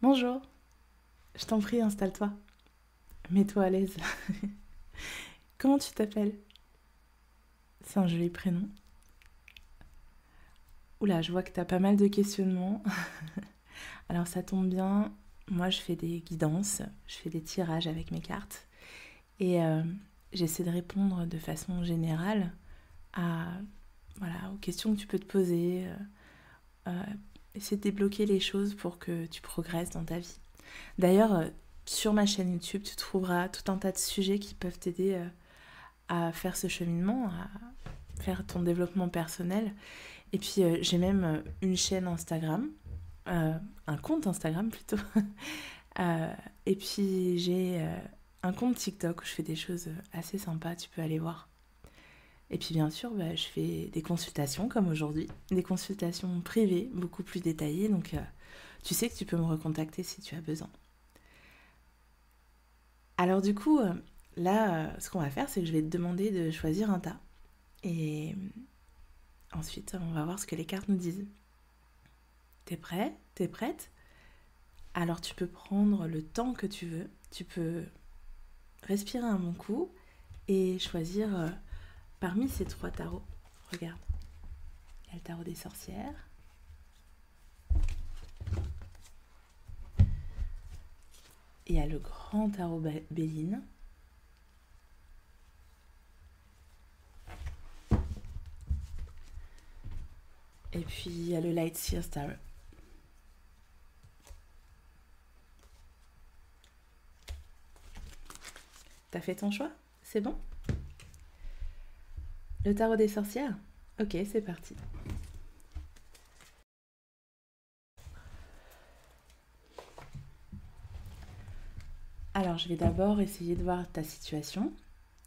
Bonjour, je t'en prie, installe-toi. Mets-toi à l'aise. Comment tu t'appelles? C'est un joli prénom. Oula, je vois que t'as pas mal de questionnements. Alors ça tombe bien, moi je fais des guidances, je fais des tirages avec mes cartes. Et j'essaie de répondre de façon générale à, voilà, aux questions que tu peux te poser. Euh, Essayer de débloquer les choses pour que tu progresses dans ta vie. D'ailleurs, sur ma chaîne YouTube, tu trouveras tout un tas de sujets qui peuvent t'aider à faire ce cheminement, à faire ton développement personnel. Et puis j'ai même une chaîne Instagram, un compte Instagram plutôt. Euh, et puis j'ai un compte TikTok où je fais des choses assez sympas, tu peux aller voir. Et puis bien sûr, je fais des consultations comme aujourd'hui, des consultations privées, beaucoup plus détaillées, donc tu sais que tu peux me recontacter si tu as besoin. Alors du coup, là, ce qu'on va faire, c'est que je vais te demander de choisir un tas. Et ensuite, on va voir ce que les cartes nous disent. T'es prêt? T'es prête? Alors tu peux prendre le temps que tu veux. Tu peux respirer un bon coup et choisir parmi ces trois tarots. Regarde, il y a le tarot des sorcières, il y a le grand tarot Béline, et puis il y a le Light Seer Tarot. T'as fait ton choix? C'est bon? Le tarot des sorcières? Ok, c'est parti. Alors, je vais d'abord essayer de voir ta situation.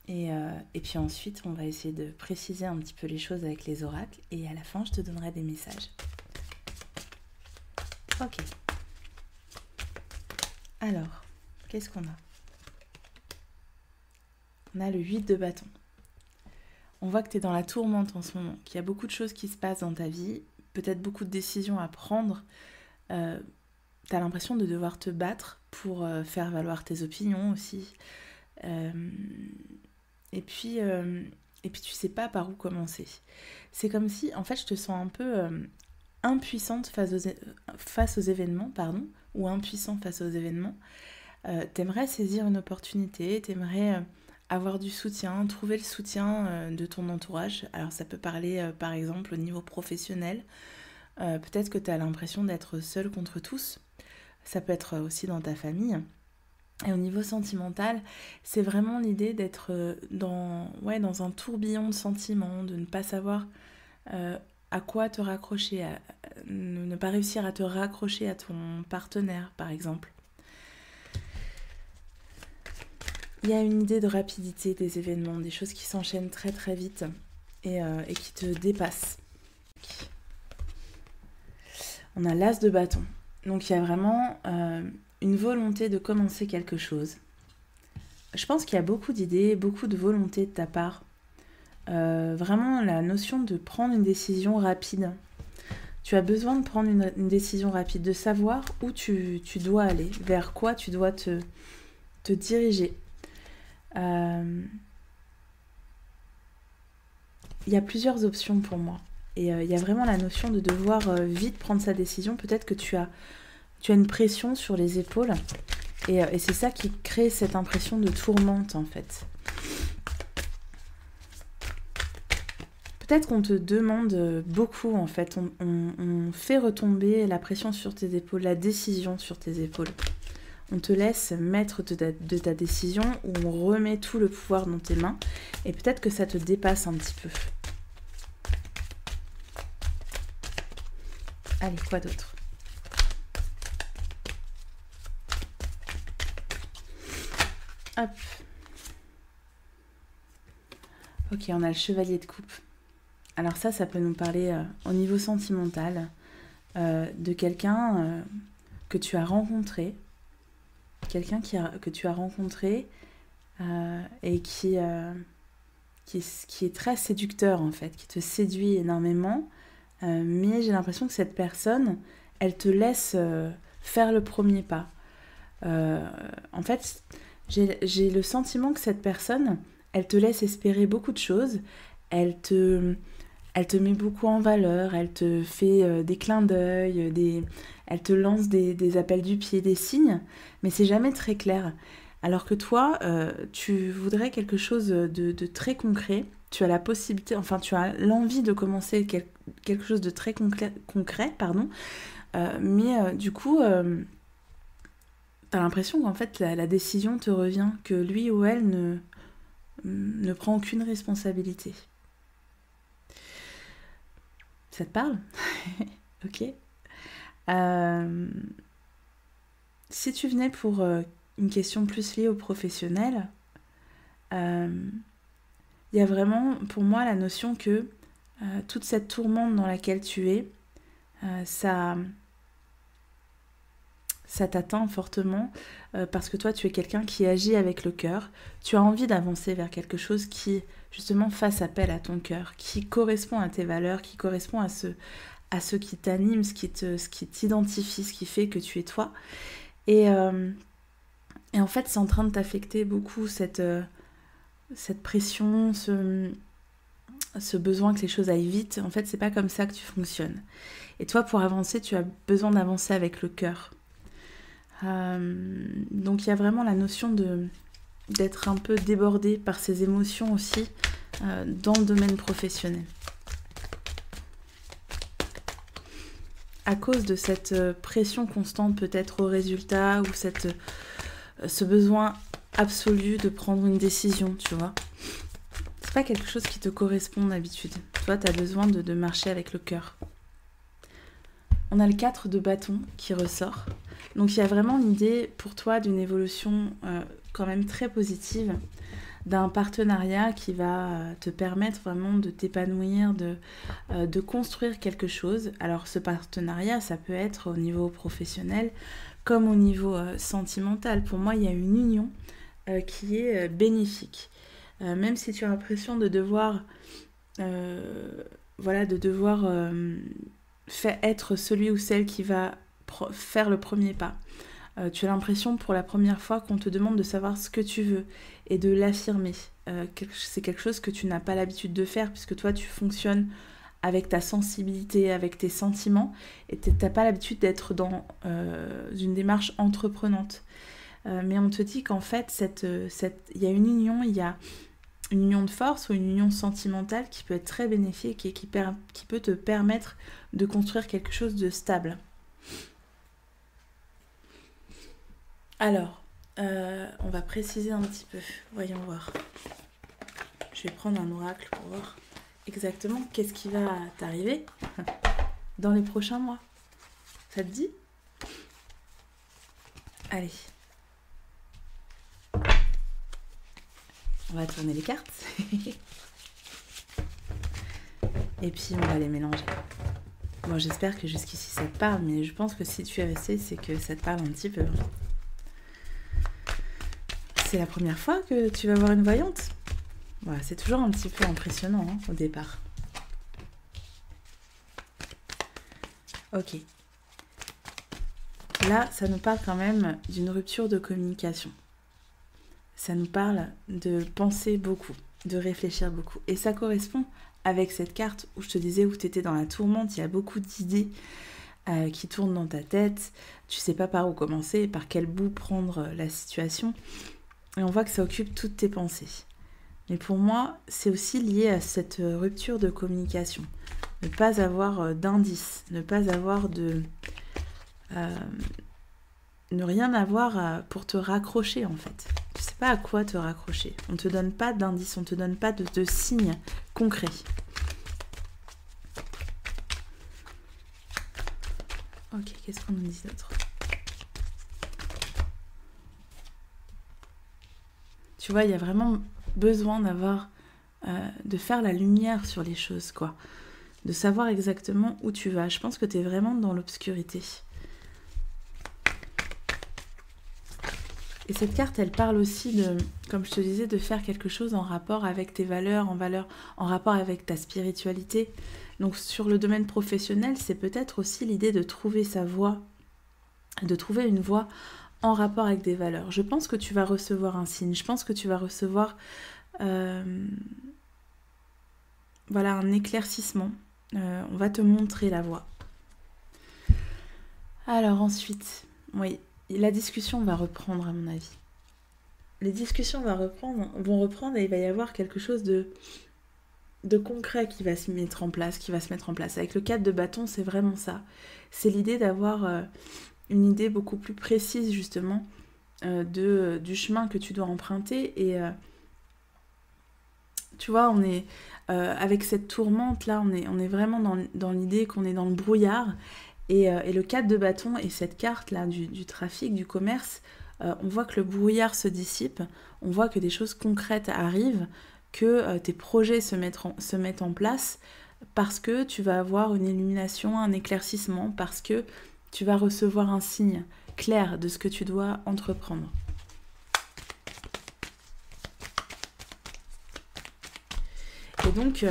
Et puis ensuite, on va essayer de préciser un petit peu les choses avec les oracles. Et à la fin, je te donnerai des messages. Ok. Alors, qu'est-ce qu'on a? On a le 8 de bâton. On voit que tu es dans la tourmente en ce moment, qu'il y a beaucoup de choses qui se passent dans ta vie, peut-être beaucoup de décisions à prendre. Tu as l'impression de devoir te battre pour faire valoir tes opinions aussi. Euh, et puis, euh, et puis tu sais pas par où commencer. C'est comme si, en fait, je te sens un peu impuissante face aux événements, pardon, ou impuissant face aux événements. T'aimerais saisir une opportunité, t'aimerais avoir du soutien, trouver le soutien de ton entourage. Alors ça peut parler par exemple au niveau professionnel. Peut-être que tu as l'impression d'être seule contre tous. Ça peut être aussi dans ta famille. Et au niveau sentimental, c'est vraiment l'idée d'être dans un tourbillon de sentiments, de ne pas savoir euh, à quoi te raccrocher, ne pas réussir à te raccrocher à ton partenaire, par exemple. Il y a une idée de rapidité des événements, des choses qui s'enchaînent très très vite et qui te dépassent. On a l'as de bâton. Donc il y a vraiment une volonté de commencer quelque chose. Je pense qu'il y a beaucoup d'idées, beaucoup de volonté de ta part. Vraiment la notion de prendre une décision rapide. Tu as besoin de prendre une décision rapide, de savoir où tu dois aller, vers quoi tu dois te diriger. Il y a plusieurs options pour moi. Et il y a vraiment la notion de devoir vite prendre sa décision. Peut-être que tu as une pression sur les épaules. Et c'est ça qui crée cette impression de tourmente, en fait. Peut-être qu'on te demande beaucoup, en fait. On fait retomber la pression sur tes épaules, la décision sur tes épaules. On te laisse maître de ta décision ou on remet tout le pouvoir dans tes mains. Et peut-être que ça te dépasse un petit peu. Allez, quoi d'autre? Hop. Ok, on a le chevalier de coupe. Alors ça peut nous parler au niveau sentimental de quelqu'un que tu as rencontré, que tu as rencontré et qui est très séducteur en fait, qui te séduit énormément. Mais j'ai l'impression que cette personne, elle te laisse faire le premier pas. En fait, j'ai le sentiment que cette personne, elle te laisse espérer beaucoup de choses, elle te met beaucoup en valeur, elle te fait des clins d'œil, elle te lance des appels du pied, des signes, mais c'est jamais très clair. Alors que toi, tu voudrais quelque chose de très concret, tu as la possibilité, enfin tu as l'envie de commencer quelque chose de très concret, pardon, mais du coup, t'as l'impression qu'en fait la décision te revient, que lui ou elle ne prend aucune responsabilité. Ça te parle? Ok. Si tu venais pour une question plus liée au professionnel, il y a vraiment pour moi la notion que toute cette tourmente dans laquelle tu es, ça t'atteint fortement parce que toi tu es quelqu'un qui agit avec le cœur, tu as envie d'avancer vers quelque chose qui justement fasse appel à ton cœur, qui correspond à tes valeurs, qui correspond à ce qui t'anime, ce qui t'identifie, ce qui fait que tu es toi. Et en fait c'est en train de t'affecter beaucoup cette pression, ce besoin que les choses aillent vite. En fait c'est pas comme ça que tu fonctionnes. Et toi pour avancer tu as besoin d'avancer avec le cœur. Donc il y a vraiment la notion d'être un peu débordé par ses émotions aussi dans le domaine professionnel. À cause de cette pression constante peut-être au résultat ou ce besoin absolu de prendre une décision, tu vois. C'est pas quelque chose qui te correspond d'habitude. Toi, tu as besoin de marcher avec le cœur. On a le 4 de bâton qui ressort. Donc il y a vraiment l'idée pour toi d'une évolution quand même très positive, d'un partenariat qui va te permettre vraiment de t'épanouir, de construire quelque chose. Alors ce partenariat, ça peut être au niveau professionnel comme au niveau sentimental. Pour moi, il y a une union qui est bénéfique. Même si tu as l'impression de devoir être celui ou celle qui va faire le premier pas. Tu as l'impression pour la première fois qu'on te demande de savoir ce que tu veux et de l'affirmer. C'est quelque chose que tu n'as pas l'habitude de faire puisque toi tu fonctionnes avec ta sensibilité, avec tes sentiments et tu n'as pas l'habitude d'être dans une démarche entreprenante. Mais on te dit qu'en fait, il y a une union, il y a une union de force ou une union sentimentale qui peut être très bénéfique et qui peut te permettre de construire quelque chose de stable. Alors, on va préciser un petit peu. Voyons voir. Je vais prendre un oracle pour voir exactement qu'est-ce qui va t'arriver dans les prochains mois. Ça te dit? Allez. On va tourner les cartes. Et puis on va les mélanger. Bon, j'espère que jusqu'ici ça te parle, mais je pense que si tu es resté, c'est que ça te parle un petit peu. C'est la première fois que tu vas voir une voyante. Voilà, c'est toujours un petit peu impressionnant au départ. Ok. Là, ça nous parle quand même d'une rupture de communication. Ça nous parle de penser beaucoup, de réfléchir beaucoup. Et ça correspond avec cette carte où je te disais où tu étais dans la tourmente, il y a beaucoup d'idées qui tournent dans ta tête. Tu sais pas par où commencer, par quel bout prendre la situation. Et on voit que ça occupe toutes tes pensées. Mais pour moi, c'est aussi lié à cette rupture de communication. Ne pas avoir d'indices, ne pas avoir ne rien avoir pour te raccrocher en fait. Tu sais pas à quoi te raccrocher. On te donne pas d'indices, on te donne pas de signes concrets. Ok, qu'est-ce qu'on nous dit d'autre? Tu vois, il y a vraiment besoin de faire la lumière sur les choses, quoi. De savoir exactement où tu vas. Je pense que tu es vraiment dans l'obscurité. Et cette carte, elle parle aussi comme je te disais, de faire quelque chose en rapport avec tes valeurs, en rapport avec ta spiritualité. Donc sur le domaine professionnel, c'est peut-être aussi l'idée de trouver sa voie de trouver une voie en rapport avec des valeurs. Je pense que tu vas recevoir un signe, je pense que tu vas recevoir voilà, un éclaircissement. On va te montrer la voie. Alors ensuite, oui, la discussion va reprendre à mon avis. Les discussions vont reprendre et il va y avoir quelque chose de concret qui va se mettre en place, Avec le 4 de bâton, c'est vraiment ça. C'est l'idée d'avoir une idée beaucoup plus précise justement du chemin que tu dois emprunter. Et tu vois, on est avec cette tourmente là, on est vraiment dans l'idée qu'on est dans le brouillard. Et le 4 de bâton et cette carte là du trafic, du commerce, on voit que le brouillard se dissipe, on voit que des choses concrètes arrivent, que tes projets se mettent en place, parce que tu vas avoir une illumination, un éclaircissement, parce que tu vas recevoir un signe clair de ce que tu dois entreprendre. Et donc,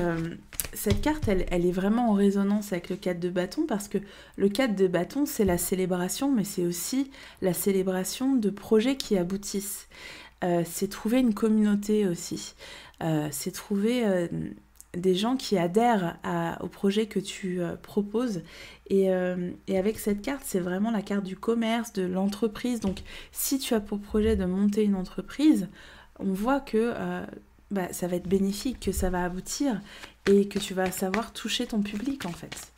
cette carte, elle est vraiment en résonance avec le 4 de bâton, parce que le 4 de bâton, c'est la célébration, mais c'est aussi la célébration de projets qui aboutissent. C'est trouver une communauté aussi. C'est trouver des gens qui adhèrent au projet que tu proposes. Et avec cette carte, c'est vraiment la carte du commerce, de l'entreprise. Donc, si tu as pour projet de monter une entreprise, on voit que ça va être bénéfique, que ça va aboutir et que tu vas savoir toucher ton public en fait.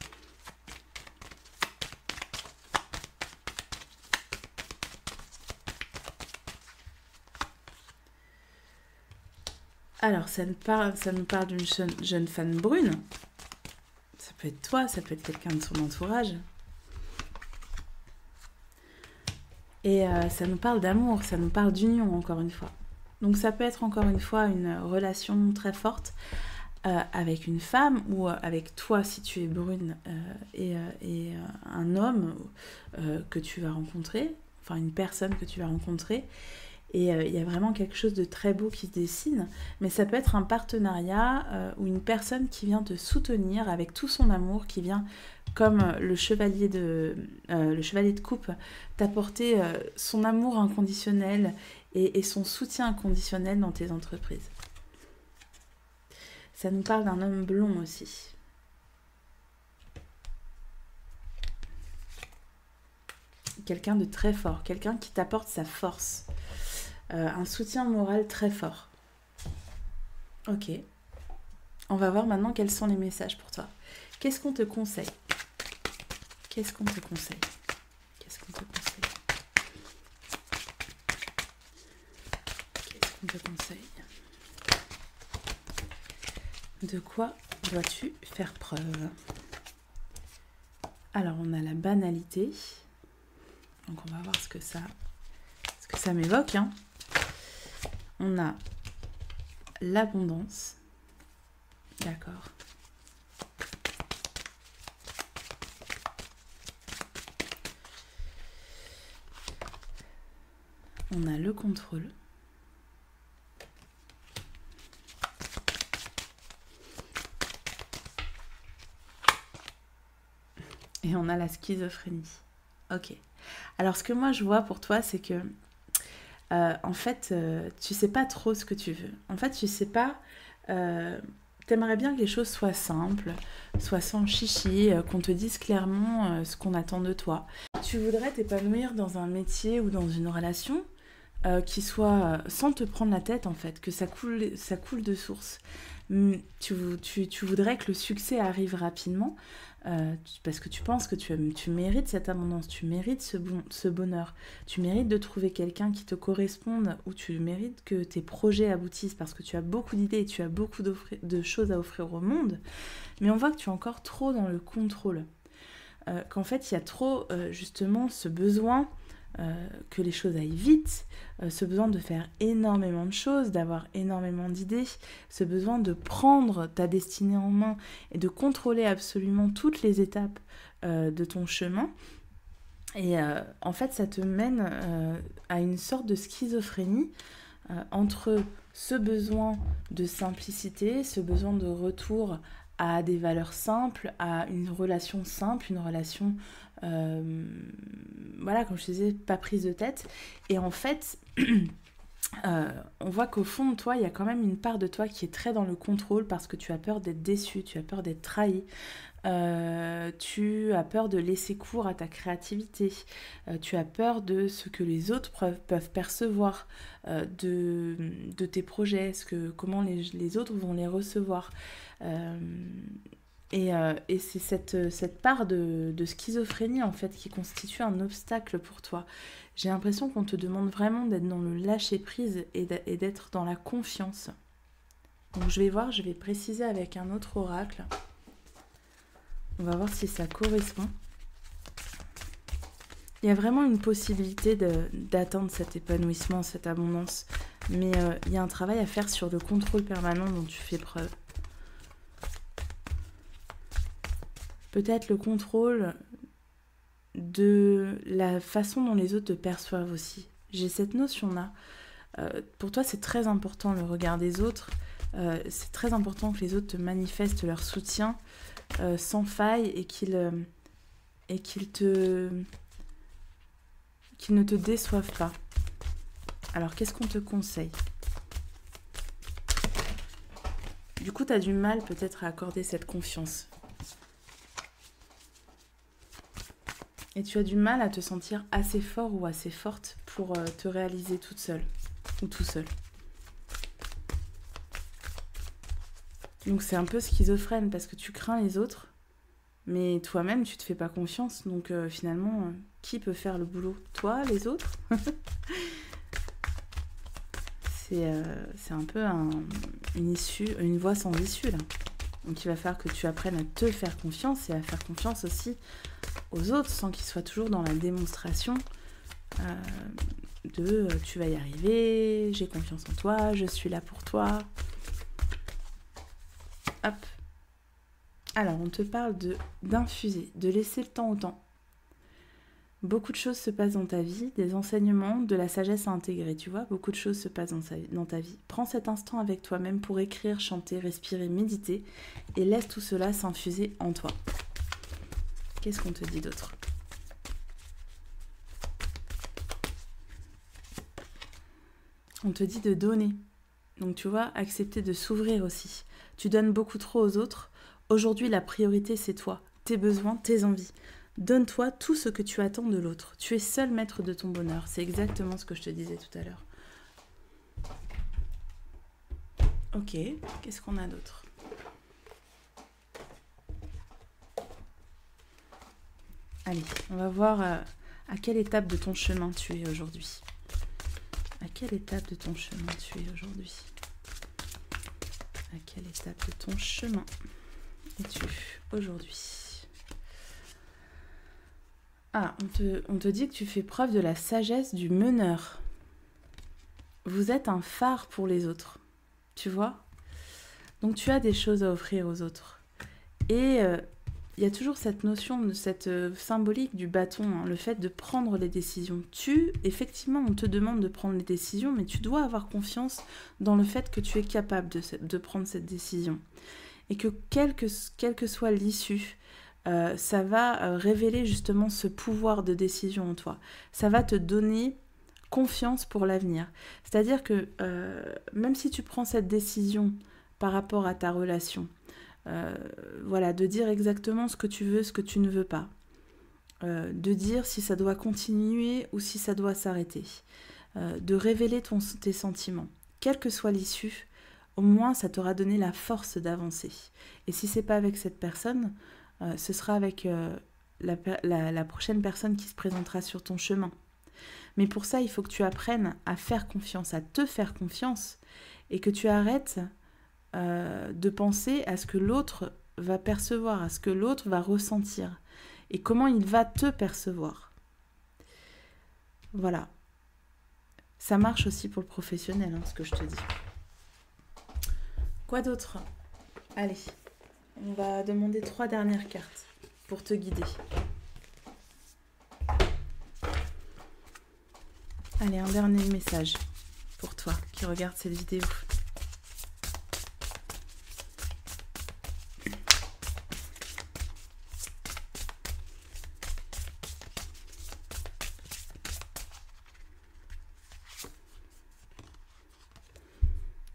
Alors, ça nous parle d'une jeune femme brune. Ça peut être toi, ça peut être quelqu'un de son entourage. Et ça nous parle d'amour, ça nous parle d'union, encore une fois. Donc ça peut être encore une fois une relation très forte avec une femme ou avec toi si tu es brune et un homme que tu vas rencontrer, enfin une personne que tu vas rencontrer. Et il y a vraiment quelque chose de très beau qui se dessine, mais ça peut être un partenariat ou une personne qui vient te soutenir avec tout son amour, qui vient comme le chevalier de coupe t'apporter son amour inconditionnel et son soutien inconditionnel dans tes entreprises. Ça nous parle d'un homme blond aussi. Quelqu'un de très fort, quelqu'un qui t'apporte sa force. Un soutien moral très fort. Ok. On va voir maintenant quels sont les messages pour toi. Qu'est-ce qu'on te conseille ? Qu'est-ce qu'on te conseille ? Qu'est-ce qu'on te conseille ? Qu'est-ce qu'on te conseille ? De quoi dois-tu faire preuve ? Alors, on a la banalité. Donc, on va voir ce que ça m'évoque, hein. On a l'abondance. D'accord. On a le contrôle. Et on a la schizophrénie. Ok. Alors, ce que moi je vois pour toi, c'est que en fait, tu sais pas trop ce que tu veux. En fait, tu sais pas. T'aimerais bien que les choses soient simples, soient sans chichi, qu'on te dise clairement ce qu'on attend de toi. Tu voudrais t'épanouir dans un métier ou dans une relation qui soit sans te prendre la tête en fait, que ça coule de source. Tu voudrais que le succès arrive rapidement parce que tu penses que tu mérites cette abondance, tu mérites ce bonheur, tu mérites de trouver quelqu'un qui te corresponde ou tu mérites que tes projets aboutissent parce que tu as beaucoup d'idées et tu as beaucoup de choses à offrir au monde, mais on voit que tu es encore trop dans le contrôle, qu'en fait il y a trop justement ce besoin que les choses aillent vite, ce besoin de faire énormément de choses, d'avoir énormément d'idées, ce besoin de prendre ta destinée en main et de contrôler absolument toutes les étapes de ton chemin. Et en fait, ça te mène à une sorte de schizophrénie entre ce besoin de simplicité, ce besoin de retour à des valeurs simples, à une relation simple, une relation, voilà, comme je te disais, pas prise de tête. Et en fait, on voit qu'au fond de toi, il y a quand même une part de toi qui est très dans le contrôle parce que tu as peur d'être déçu, tu as peur d'être trahi. Tu as peur de laisser cours à ta créativité, tu as peur de ce que les autres peuvent percevoir de tes projets, comment les autres vont les recevoir. Et c'est cette part de schizophrénie en fait qui constitue un obstacle pour toi. J'ai l'impression qu'on te demande vraiment d'être dans le lâcher-prise et d'être dans la confiance. Donc je vais préciser avec un autre oracle. On va voir si ça correspond. Il y a vraiment une possibilité d'atteindre cet épanouissement, cette abondance. Mais il y a un travail à faire sur le contrôle permanent dont tu fais preuve. Peut-être le contrôle de la façon dont les autres te perçoivent aussi. J'ai cette notion-là. Pour toi, c'est très important le regard des autres. C'est très important que les autres te manifestent leur soutien sans faille et qu'ils ne te déçoivent pas. Alors, qu'est-ce qu'on te conseille? Du coup, tu as du mal peut-être à accorder cette confiance. Et tu as du mal à te sentir assez fort ou assez forte pour te réaliser toute seule ou tout seul. Donc c'est un peu schizophrène parce que tu crains les autres, mais toi-même tu te fais pas confiance. Donc finalement, qui peut faire le boulot? Toi, les autres? C'est un peu une voie sans issue là. Donc il va falloir que tu apprennes à te faire confiance et à faire confiance aussi aux autres sans qu'ils soient toujours dans la démonstration tu vas y arriver, j'ai confiance en toi, je suis là pour toi. Hop. Alors on te parle d'infuser, de laisser le temps au temps. Beaucoup de choses se passent dans ta vie, des enseignements, de la sagesse à intégrer, tu vois, beaucoup de choses se passent dans ta vie. Prends cet instant avec toi-même pour écrire, chanter, respirer, méditer et laisse tout cela s'infuser en toi. Qu'est-ce qu'on te dit d'autre? On te dit de donner. Donc tu vois, accepter de s'ouvrir aussi. Tu donnes beaucoup trop aux autres. Aujourd'hui, la priorité, c'est toi, tes besoins, tes envies. Donne-toi tout ce que tu attends de l'autre. Tu es seul maître de ton bonheur. C'est exactement ce que je te disais tout à l'heure. Ok, qu'est-ce qu'on a d'autre? Allez, on va voir à quelle étape de ton chemin tu es aujourd'hui. À quelle étape de ton chemin tu es aujourd'hui? À quelle étape de ton chemin es-tu aujourd'hui? Ah, on te dit que tu fais preuve de la sagesse du meneur. Vous êtes un phare pour les autres, tu vois? Donc tu as des choses à offrir aux autres. Et il y a toujours cette notion, cette symbolique du bâton, hein, le fait de prendre les décisions. Effectivement, on te demande de prendre les décisions, mais tu dois avoir confiance dans le fait que tu es capable de prendre cette décision. Et que quelle que soit l'issue, ça va révéler justement ce pouvoir de décision en toi. Ça va te donner confiance pour l'avenir. C'est-à-dire que même si tu prends cette décision par rapport à ta relation, voilà, de dire exactement ce que tu veux, ce que tu ne veux pas, de dire si ça doit continuer ou si ça doit s'arrêter, de révéler tes sentiments. Quelle que soit l'issue, au moins ça t'aura donné la force d'avancer. Et si c'est pas avec cette personne, ce sera avec la prochaine personne qui se présentera sur ton chemin. Mais pour ça, il faut que tu apprennes à faire confiance, à te faire confiance, et que tu arrêtes de penser à ce que l'autre va percevoir, à ce que l'autre va ressentir, et comment il va te percevoir. Voilà. Ça marche aussi pour le professionnel, hein, ce que je te dis. Quoi d'autre? Allez, on va demander 3 dernières cartes pour te guider. Allez, un dernier message pour toi qui regarde cette vidéo.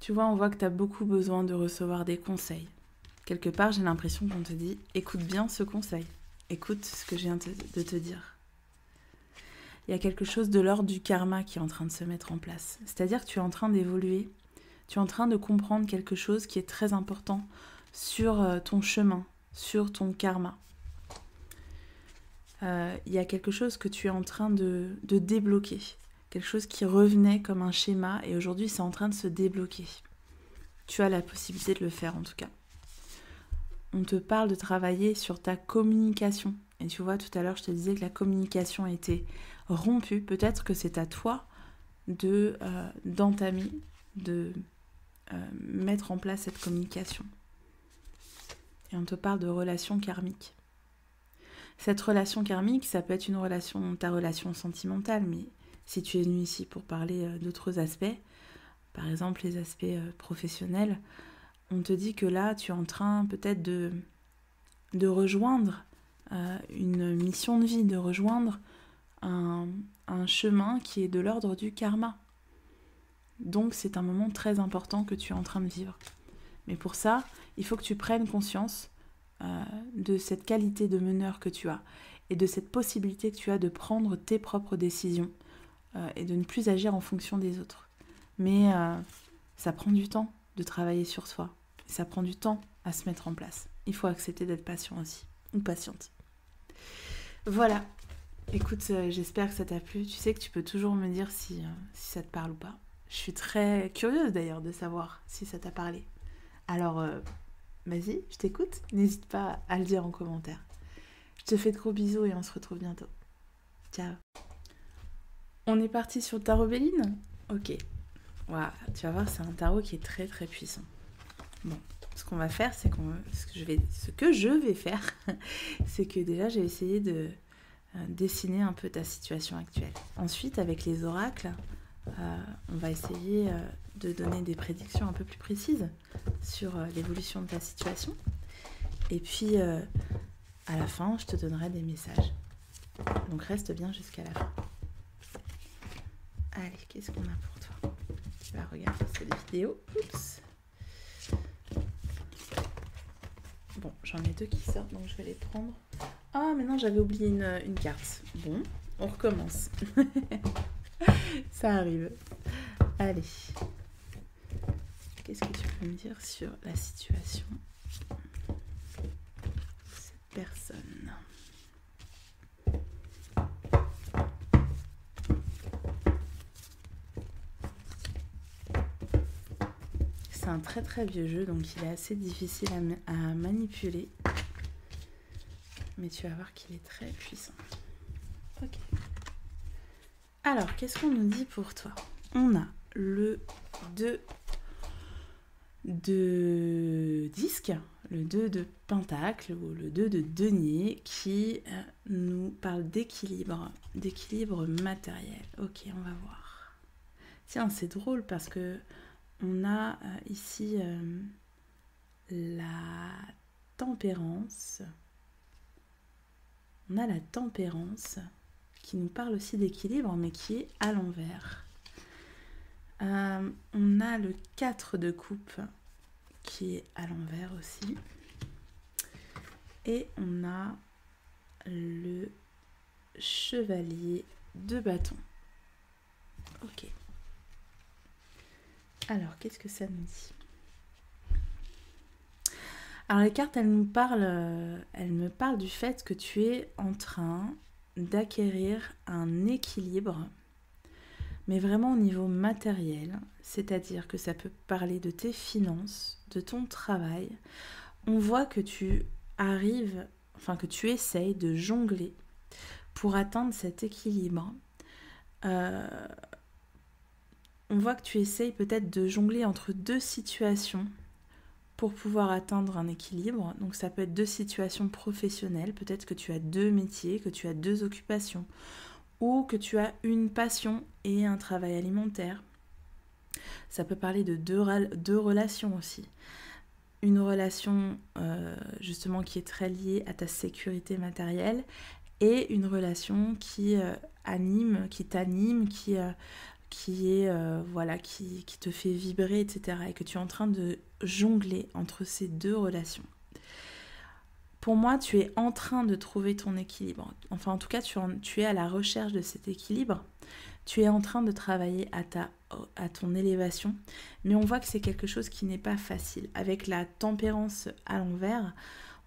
Tu vois, on voit que tu as beaucoup besoin de recevoir des conseils. Quelque part, j'ai l'impression qu'on te dit « écoute bien ce conseil, écoute ce que je viens de te dire ». Il y a quelque chose de l'ordre du karma qui est en train de se mettre en place. C'est-à-dire que tu es en train d'évoluer, tu es en train de comprendre quelque chose qui est très important sur ton chemin, sur ton karma. Il y a quelque chose que tu es en train de débloquer, quelque chose qui revenait comme un schéma et aujourd'hui c'est en train de se débloquer. Tu as la possibilité de le faire en tout cas. On te parle de travailler sur ta communication. Et tu vois, tout à l'heure, je te disais que la communication était rompue. Peut-être que c'est à toi d'entamer, de mettre en place cette communication. Et on te parle de relation karmique. Cette relation karmique, ça peut être ta relation sentimentale, mais si tu es venu ici pour parler d'autres aspects, par exemple les aspects professionnels, on te dit que là, tu es en train peut-être de rejoindre une mission de vie, de rejoindre un chemin qui est de l'ordre du karma. Donc c'est un moment très important que tu es en train de vivre. Mais pour ça, il faut que tu prennes conscience de cette qualité de meneur que tu as et de cette possibilité que tu as de prendre tes propres décisions et de ne plus agir en fonction des autres. Mais ça prend du temps de travailler sur soi. Ça prend du temps à se mettre en place. Il faut accepter d'être patient aussi, ou patiente. Voilà. Écoute, j'espère que ça t'a plu. Tu sais que tu peux toujours me dire si ça te parle ou pas. Je suis très curieuse d'ailleurs de savoir si ça t'a parlé. Alors, vas-y, je t'écoute. N'hésite pas à le dire en commentaire. Je te fais de gros bisous et on se retrouve bientôt. Ciao. On est parti sur le tarot Béline ? Ok. Wow, tu vas voir, c'est un tarot qui est très très puissant. Bon, ce qu'on va faire, c'est ce que je vais faire, c'est que déjà, je vais essayer de dessiner un peu ta situation actuelle. Ensuite, avec les oracles, on va essayer de donner des prédictions un peu plus précises sur l'évolution de ta situation. Et puis, à la fin, je te donnerai des messages. Donc, reste bien jusqu'à la fin. Allez, qu'est-ce qu'on a pour toi ? Tu vas regarder cette vidéo. Oups. Bon, j'en ai deux qui sortent, donc je vais les prendre. Ah, mais non, j'avais oublié une carte. Bon, on recommence. Ça arrive. Allez. Qu'est-ce que tu peux me dire sur la situation de cette personne ? C'est un très très vieux jeu, donc il est assez difficile à manipuler. Mais tu vas voir qu'il est très puissant. Ok. Alors, qu'est-ce qu'on nous dit pour toi ? On a le 2 de disque, le 2 de pentacle ou le 2 de denier qui nous parle d'équilibre matériel. Ok, on va voir. Tiens, c'est drôle parce que on a ici la tempérance. On a la tempérance qui nous parle aussi d'équilibre, mais qui est à l'envers. On a le 4 de coupe qui est à l'envers aussi. Et on a le chevalier de bâton. Ok. Alors, qu'est-ce que ça nous dit ? Alors, les cartes, elles me parlent du fait que tu es en train d'acquérir un équilibre, mais vraiment au niveau matériel, c'est-à-dire que ça peut parler de tes finances, de ton travail. On voit que tu essayes de jongler pour atteindre cet équilibre. On voit que tu essayes peut-être de jongler entre deux situations pour pouvoir atteindre un équilibre. Donc ça peut être deux situations professionnelles, peut-être que tu as deux métiers, que tu as deux occupations, ou que tu as une passion et un travail alimentaire. Ça peut parler de deux relations aussi. Une relation justement qui est très liée à ta sécurité matérielle et une relation qui t'anime, qui voilà, qui te fait vibrer, etc. Et que tu es en train de jongler entre ces deux relations. Pour moi, tu es en train de trouver ton équilibre. Enfin, en tout cas, tu es à la recherche de cet équilibre. Tu es en train de travailler à ton élévation. Mais on voit que c'est quelque chose qui n'est pas facile. Avec la tempérance à l'envers,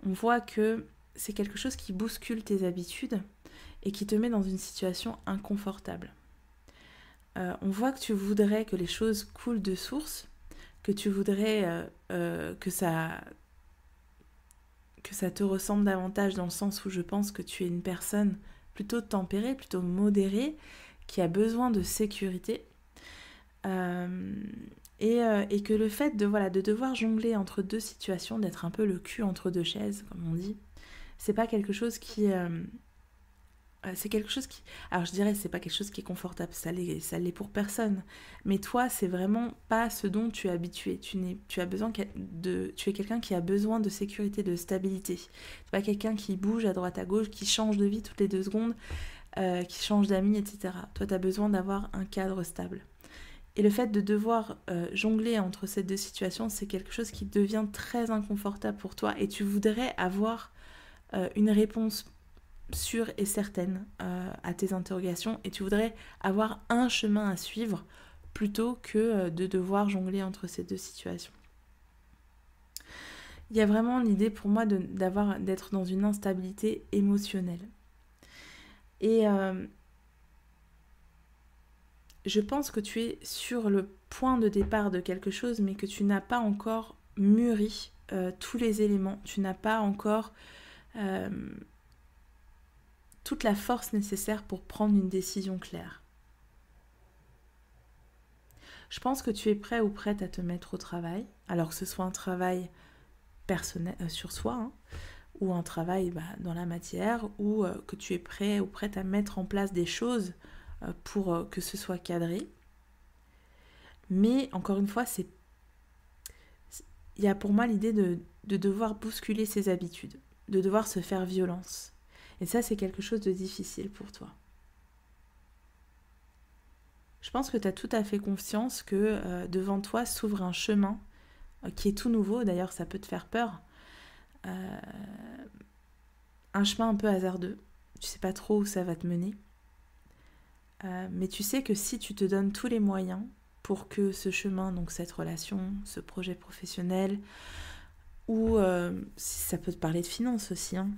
on voit que c'est quelque chose qui bouscule tes habitudes et qui te met dans une situation inconfortable. On voit que tu voudrais que les choses coulent de source, que tu voudrais que ça te ressemble davantage, dans le sens où je pense que tu es une personne plutôt tempérée, plutôt modérée, qui a besoin de sécurité. Et que le fait de devoir jongler entre deux situations, d'être un peu le cul entre deux chaises, comme on dit, c'est pas quelque chose qui... c'est quelque chose qui... Alors je dirais c'est pas quelque chose qui est confortable, ça l'est pour personne. Mais toi, c'est vraiment pas ce dont tu es habitué. Tu es quelqu'un qui a besoin de sécurité, de stabilité. C'est pas quelqu'un qui bouge à droite à gauche, qui change de vie toutes les 2 secondes, qui change d'amis, etc. Toi, tu as besoin d'avoir un cadre stable. Et le fait de devoir jongler entre ces deux situations, c'est quelque chose qui devient très inconfortable pour toi. Et tu voudrais avoir une réponse sûre et certaine à tes interrogations. Et tu voudrais avoir un chemin à suivre plutôt que de devoir jongler entre ces deux situations. Il y a vraiment l'idée pour moi d'être dans une instabilité émotionnelle. Et je pense que tu es sur le point de départ de quelque chose, mais que tu n'as pas encore mûri tous les éléments. Tu n'as pas encore toute la force nécessaire pour prendre une décision claire. Je pense que tu es prêt ou prête à te mettre au travail, alors que ce soit un travail personnel sur soi, hein, ou un travail dans la matière, ou que tu es prêt ou prête à mettre en place des choses pour que ce soit cadré. Mais encore une fois, il y a pour moi l'idée de devoir bousculer ses habitudes, de devoir se faire violence. Et ça, c'est quelque chose de difficile pour toi. Je pense que tu as tout à fait conscience que devant toi s'ouvre un chemin qui est tout nouveau. D'ailleurs, ça peut te faire peur. Un chemin un peu hasardeux. Tu sais pas trop où ça va te mener. Mais tu sais que si tu te donnes tous les moyens pour que ce chemin, donc cette relation, ce projet professionnel, ou si ça peut te parler de finances aussi, hein,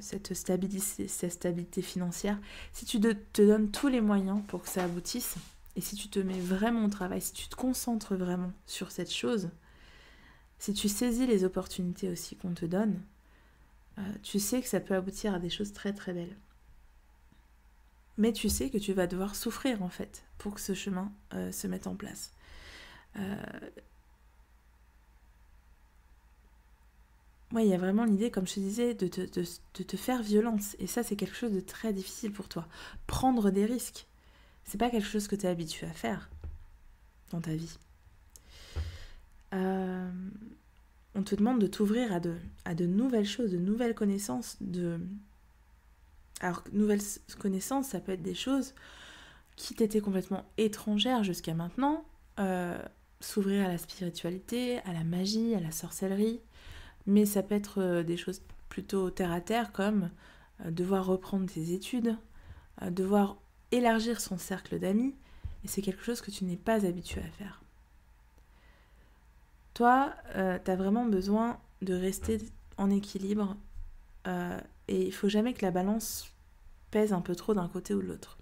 cette stabilité financière, si tu te donnes tous les moyens pour que ça aboutisse, et si tu te mets vraiment au travail, si tu te concentres vraiment sur cette chose, si tu saisis les opportunités aussi qu'on te donne, tu sais que ça peut aboutir à des choses très très belles. Mais tu sais que tu vas devoir souffrir en fait pour que ce chemin se mette en place. Il y a vraiment l'idée, comme je te disais, de te faire violence. Et ça, c'est quelque chose de très difficile pour toi. Prendre des risques, c'est pas quelque chose que tu es habitué à faire dans ta vie. On te demande de t'ouvrir à de nouvelles choses, de nouvelles connaissances. Alors, nouvelles connaissances, ça peut être des choses qui t'étaient complètement étrangères jusqu'à maintenant. S'ouvrir à la spiritualité, à la magie, à la sorcellerie. Mais ça peut être des choses plutôt terre à terre, comme devoir reprendre tes études, devoir élargir son cercle d'amis. Et c'est quelque chose que tu n'es pas habitué à faire. Toi, tu as vraiment besoin de rester en équilibre. Et il ne faut jamais que la balance pèse un peu trop d'un côté ou de l'autre.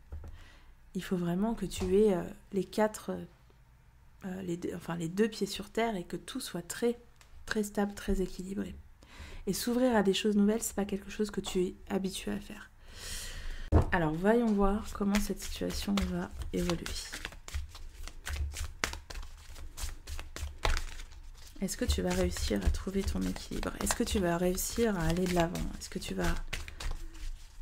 Il faut vraiment que tu aies les 2 pieds sur terre et que tout soit très, très stable, très équilibré. Et s'ouvrir à des choses nouvelles, c'est pas quelque chose que tu es habitué à faire. Alors, voyons voir comment cette situation va évoluer. Est-ce que tu vas réussir à trouver ton équilibre? Est-ce que tu vas réussir à aller de l'avant? Est-ce que tu vas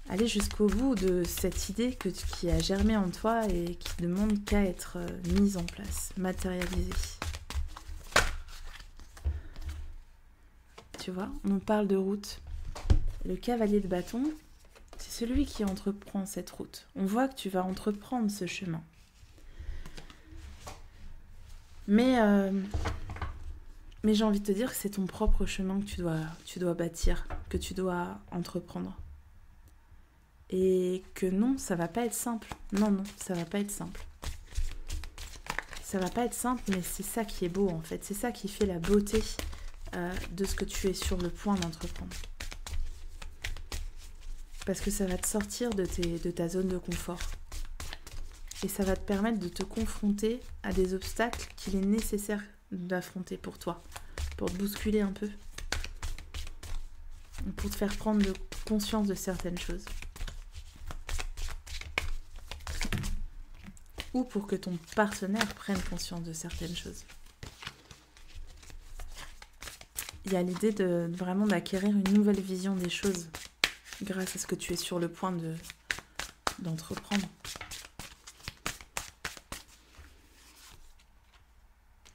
aller jusqu'au bout de cette idée qui a germé en toi et qui ne demande qu'à être mise en place, matérialisée? Tu vois, on parle de route. Le cavalier de bâton, c'est celui qui entreprend cette route. On voit que tu vas entreprendre ce chemin. Mais j'ai envie de te dire que c'est ton propre chemin que tu dois bâtir, que tu dois entreprendre. Et que non, ça va pas être simple. Non, ça va pas être simple. Ça va pas être simple, mais c'est ça qui est beau en fait. C'est ça qui fait la beauté de ce que tu es sur le point d'entreprendre. Parce que ça va te sortir de ta zone de confort. Et ça va te permettre de te confronter à des obstacles qu'il est nécessaire d'affronter pour toi. Pour te bousculer un peu. Pour te faire prendre conscience de certaines choses. Ou pour que ton partenaire prenne conscience de certaines choses. Il y a l'idée de vraiment d'acquérir une nouvelle vision des choses grâce à ce que tu es sur le point d'entreprendre.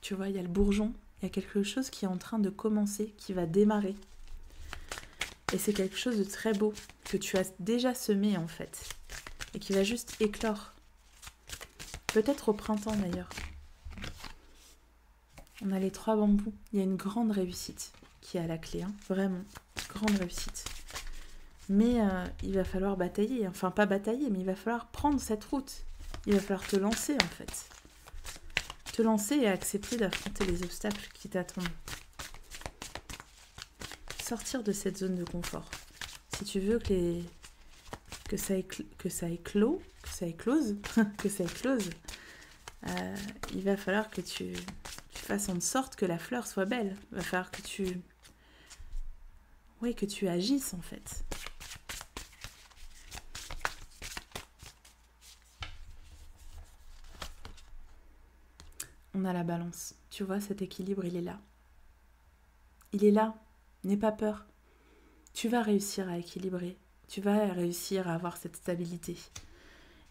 Tu vois, il y a le bourgeon, il y a quelque chose qui est en train de commencer, qui va démarrer. Et c'est quelque chose de très beau que tu as déjà semé en fait. Et qui va juste éclore. Peut-être au printemps d'ailleurs. On a les 3 bambous. Il y a une grande réussite qui est à la clé. Hein. Vraiment, grande réussite. Mais il va falloir batailler. Enfin, pas batailler, mais il va falloir prendre cette route. Il va falloir te lancer en fait. Te lancer et accepter d'affronter les obstacles qui t'attendent. Sortir de cette zone de confort. Si tu veux que ça éclose, il va falloir que tu fasses en sorte que la fleur soit belle. Il va falloir que tu agisses en fait. On a la balance. Tu vois, cet équilibre, il est là. Il est là. N'aie pas peur. Tu vas réussir à équilibrer. Tu vas réussir à avoir cette stabilité.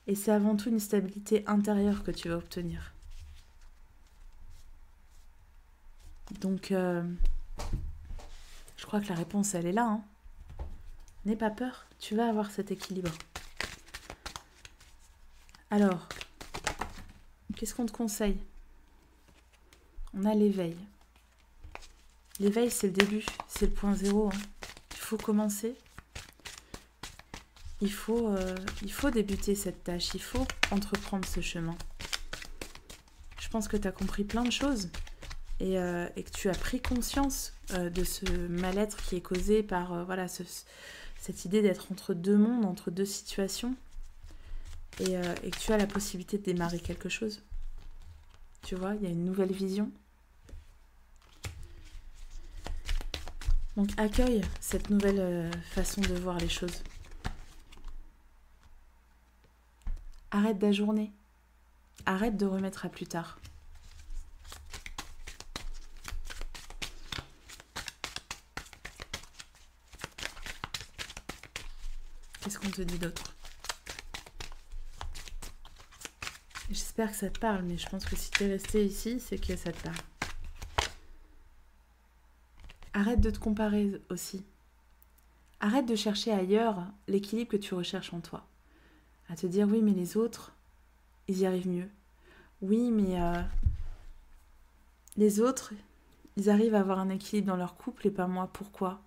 Et c'est avant tout une stabilité intérieure que tu vas obtenir. Donc, je crois que la réponse, elle est là. Hein. N'aie pas peur. Tu vas avoir cet équilibre. Alors, qu'est-ce qu'on te conseille ? On a l'éveil. L'éveil, c'est le début, c'est le point zéro. Hein. Il faut commencer. Il faut débuter cette tâche. Il faut entreprendre ce chemin. Je pense que tu as compris plein de choses et que tu as pris conscience de ce mal-être qui est causé par cette idée d'être entre deux mondes, entre deux situations et que tu as la possibilité de démarrer quelque chose. Tu vois, il y a une nouvelle vision. Donc accueille cette nouvelle façon de voir les choses. Arrête d'ajourner. Arrête de remettre à plus tard. Qu'est-ce qu'on te dit d'autre ? J'espère que ça te parle, mais je pense que si tu es resté ici, c'est que ça te parle. Arrête de te comparer aussi. Arrête de chercher ailleurs l'équilibre que tu recherches en toi. À te dire, oui, mais les autres, ils y arrivent mieux. Oui, mais les autres, ils arrivent à avoir un équilibre dans leur couple et pas moi. Pourquoi ?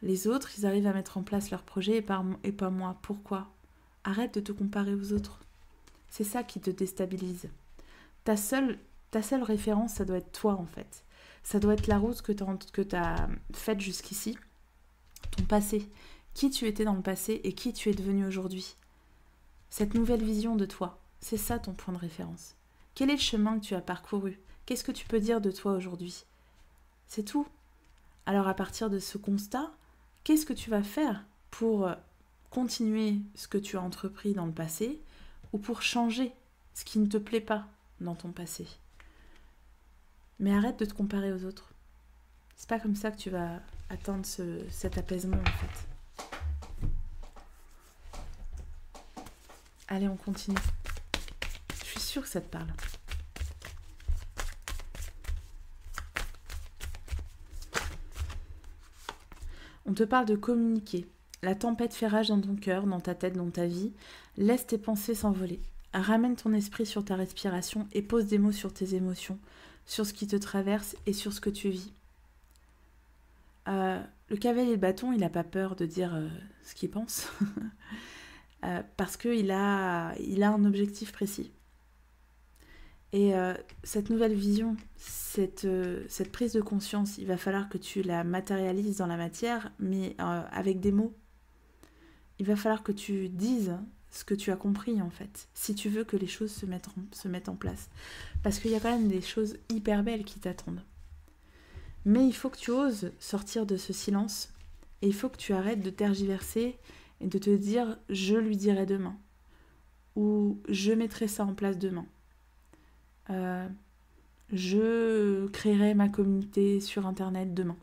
Les autres, ils arrivent à mettre en place leur projet et pas moi. Pourquoi ? Arrête de te comparer aux autres. C'est ça qui te déstabilise. Ta seule référence, ça doit être toi en fait. Ça doit être la route que tu as faite jusqu'ici, ton passé, qui tu étais dans le passé et qui tu es devenu aujourd'hui. Cette nouvelle vision de toi, c'est ça ton point de référence. Quel est le chemin que tu as parcouru ? Qu'est-ce que tu peux dire de toi aujourd'hui ? C'est tout. Alors à partir de ce constat, qu'est-ce que tu vas faire pour continuer ce que tu as entrepris dans le passé ou pour changer ce qui ne te plaît pas dans ton passé ? Mais arrête de te comparer aux autres. C'est pas comme ça que tu vas atteindre cet apaisement en fait. Allez, on continue. Je suis sûre que ça te parle. On te parle de communiquer. La tempête fait rage dans ton cœur, dans ta tête, dans ta vie. Laisse tes pensées s'envoler. Ramène ton esprit sur ta respiration et pose des mots sur tes émotions. sur ce qui te traverse et sur ce que tu vis. Le cavalier de bâton, il n'a pas peur de dire ce qu'il pense, parce qu'il a un objectif précis. Et cette nouvelle vision, cette prise de conscience, il va falloir que tu la matérialises dans la matière, mais avec des mots. Il va falloir que tu dises ce que tu as compris, en fait, si tu veux que les choses se mettent en place. Parce qu'il y a quand même des choses hyper belles qui t'attendent. Mais il faut que tu oses sortir de ce silence, et il faut que tu arrêtes de tergiverser et de te dire « je lui dirai demain » ou « je mettrai ça en place demain ». Je créerai ma communauté sur Internet demain.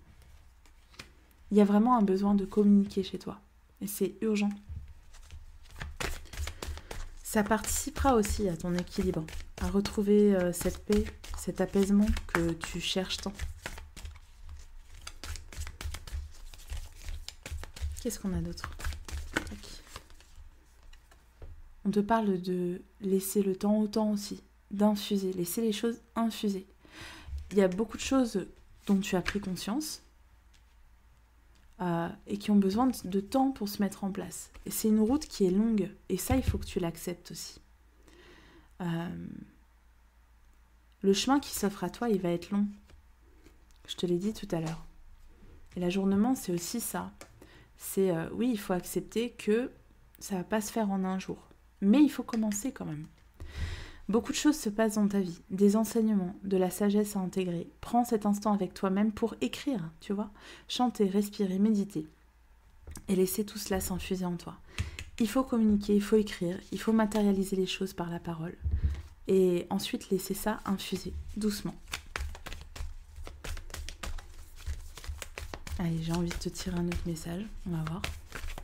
Il y a vraiment un besoin de communiquer chez toi. Et c'est urgent. Ça participera aussi à ton équilibre, à retrouver cette paix, cet apaisement que tu cherches tant. Qu'est-ce qu'on a d'autre ? On te parle de laisser le temps au temps aussi. D'infuser, laisser les choses infuser. Il y a beaucoup de choses dont tu as pris conscience et qui ont besoin de temps pour se mettre en place. Et c'est une route qui est longue, et ça, il faut que tu l'acceptes aussi. Le chemin qui s'offre à toi, il va être long. Je te l'ai dit tout à l'heure. Et l'ajournement, c'est aussi ça. C'est, oui, il faut accepter que ça ne va pas se faire en un jour. Mais il faut commencer quand même. Beaucoup de choses se passent dans ta vie, des enseignements, de la sagesse à intégrer. Prends cet instant avec toi-même pour écrire, tu vois, chanter, respirer, méditer et laisser tout cela s'infuser en toi. Il faut communiquer, il faut écrire, il faut matérialiser les choses par la parole et ensuite laisser ça infuser doucement. Allez, j'ai envie de te tirer un autre message, on va voir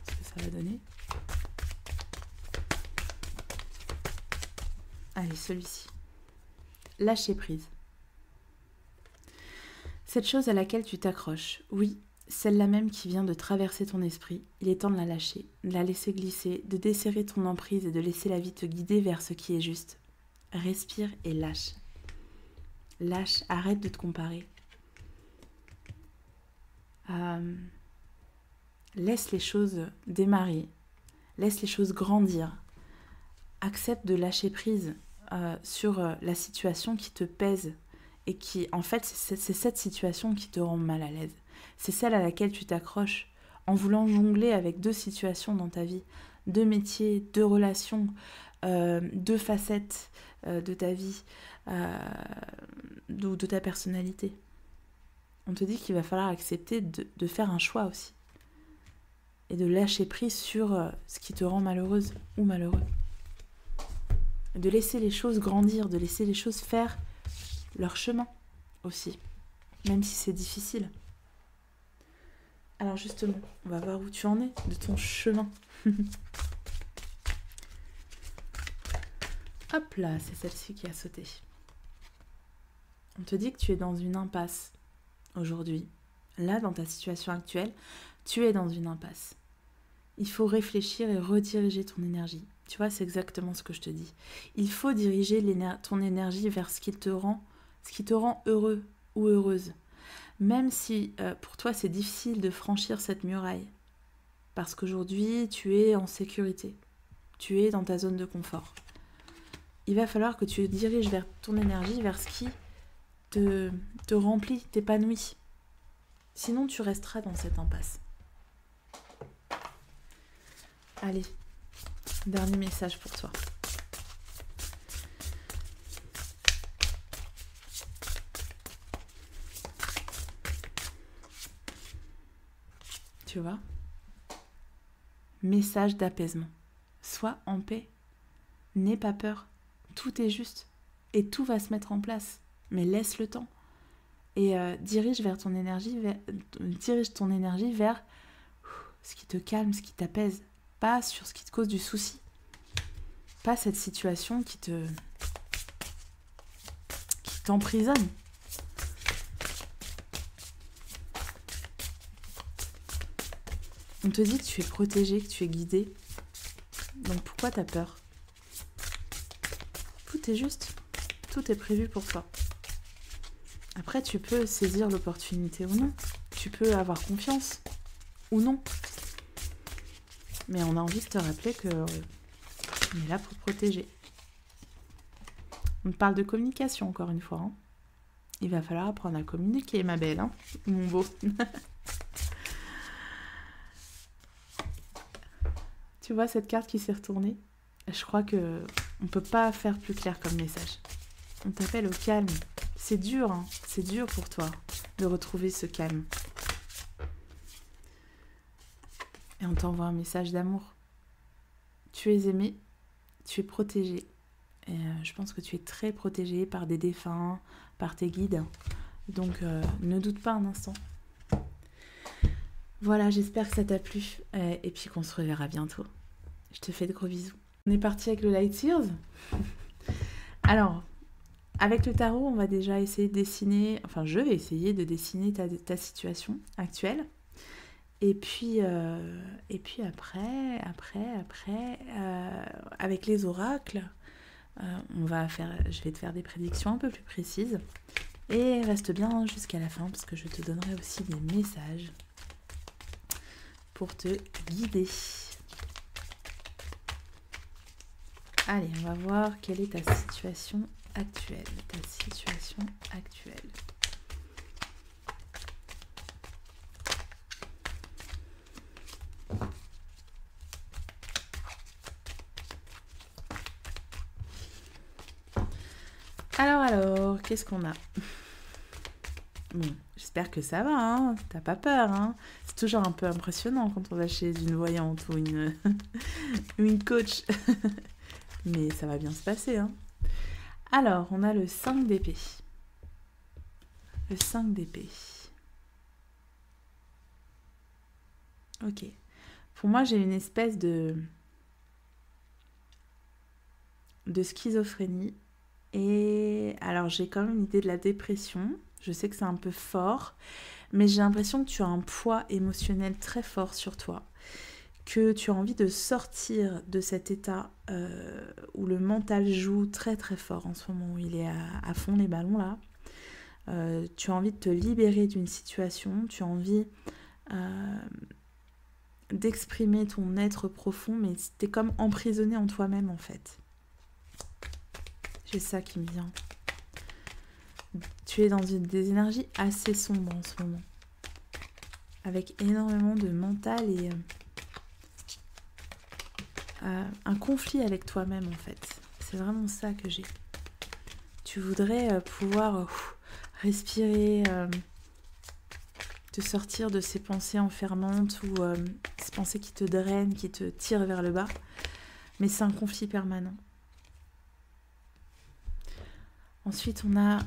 ce que ça va donner. Allez, celui-ci. Lâcher prise. Cette chose à laquelle tu t'accroches, oui, celle-là même qui vient de traverser ton esprit, il est temps de la lâcher, de la laisser glisser, de desserrer ton emprise et de laisser la vie te guider vers ce qui est juste. Respire et lâche. Lâche, arrête de te comparer. Laisse les choses démarrer, laisse les choses grandir. Accepte de lâcher prise sur la situation qui te pèse et qui, en fait, c'est cette situation qui te rend mal à l'aise. C'est celle à laquelle tu t'accroches en voulant jongler avec deux situations dans ta vie, deux métiers, deux relations, deux facettes de ta vie ou de ta personnalité. On te dit qu'il va falloir accepter de faire un choix aussi et de lâcher prise sur ce qui te rend malheureuse ou malheureux. De laisser les choses grandir, de laisser les choses faire leur chemin aussi, même si c'est difficile. Alors justement, on va voir où tu en es de ton chemin. Hop là, c'est celle-ci qui a sauté. On te dit que tu es dans une impasse aujourd'hui. Là, dans ta situation actuelle, tu es dans une impasse. Il faut réfléchir et rediriger ton énergie. Tu vois, c'est exactement ce que je te dis. Il faut diriger ton énergie vers ce qui te rend heureux ou heureuse. Même si pour toi, c'est difficile de franchir cette muraille. Parce qu'aujourd'hui, tu es en sécurité. Tu es dans ta zone de confort. Il va falloir que tu diriges vers ton énergie, vers ce qui te remplit, t'épanouit. Sinon, tu resteras dans cette impasse. Allez, dernier message pour toi. Tu vois ? Message d'apaisement. Sois en paix. N'aie pas peur. Tout est juste. Et tout va se mettre en place. Mais laisse le temps. Et dirige ton énergie vers ce qui te calme, ce qui t'apaise. Pas sur ce qui te cause du souci. Pas cette situation qui t'emprisonne. On te dit que tu es protégé, que tu es guidé. Donc pourquoi t'as peur ? Tout est juste. Tout est prévu pour toi. Après, tu peux saisir l'opportunité ou non. Tu peux avoir confiance ou non. Mais on a envie de te rappeler que on est là pour te protéger. On te parle de communication, encore une fois. Hein. Il va falloir apprendre à communiquer, ma belle, hein, mon beau. Tu vois cette carte qui s'est retournée? Je crois que on peut pas faire plus clair comme message. On t'appelle au calme. C'est dur, hein. C'est dur pour toi de retrouver ce calme. Et on t'envoie un message d'amour. Tu es aimé, tu es protégé. Et je pense que tu es très protégé par des défunts, par tes guides. Donc ne doute pas un instant. Voilà, j'espère que ça t'a plu. Et puis qu'on se reverra bientôt. Je te fais de gros bisous. On est parti avec le Light Tears. Alors, avec le tarot, on va déjà essayer de dessiner... Enfin, je vais essayer de dessiner ta situation actuelle. Et puis après, avec les oracles, je vais te faire des prédictions un peu plus précises. Et reste bien jusqu'à la fin, parce que je te donnerai aussi des messages pour te guider. Allez, on va voir quelle est ta situation actuelle. Alors, qu'est-ce qu'on a? Bon, j'espère que ça va, hein. T'as pas peur, hein. C'est toujours un peu impressionnant quand on va chez une voyante ou une coach. Mais ça va bien se passer, hein. Alors, on a le 5 d'épée. Le 5 d'épée. Ok. Pour moi, j'ai une espèce de schizophrénie. Et alors, j'ai quand même une idée de la dépression. Je sais que c'est un peu fort, mais j'ai l'impression que tu as un poids émotionnel très fort sur toi. Que tu as envie de sortir de cet état où le mental joue très très fort en ce moment, où il est à fond les ballons là. Tu as envie de te libérer d'une situation, tu as envie d'exprimer ton être profond, mais t'es comme emprisonné en toi-même en fait. J'ai ça qui me vient. Tu es dans des énergies assez sombres en ce moment, avec énormément de mental et un conflit avec toi-même en fait. C'est vraiment ça que j'ai. Tu voudrais pouvoir respirer, te sortir de ces pensées enfermantes ou ces pensées qui te drainent, qui te tirent vers le bas, mais c'est un conflit permanent. Ensuite, on a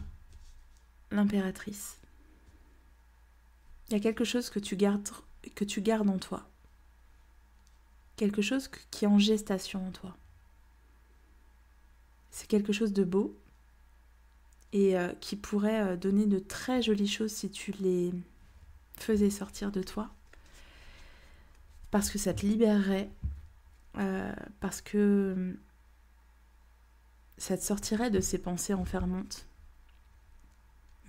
l'impératrice. Il y a quelque chose que tu gardes en toi. Quelque chose qui est en gestation en toi. C'est quelque chose de beau et qui pourrait donner de très jolies choses si tu les faisais sortir de toi. Parce que ça te libérerait, parce que ça te sortirait de ces pensées enfermantes.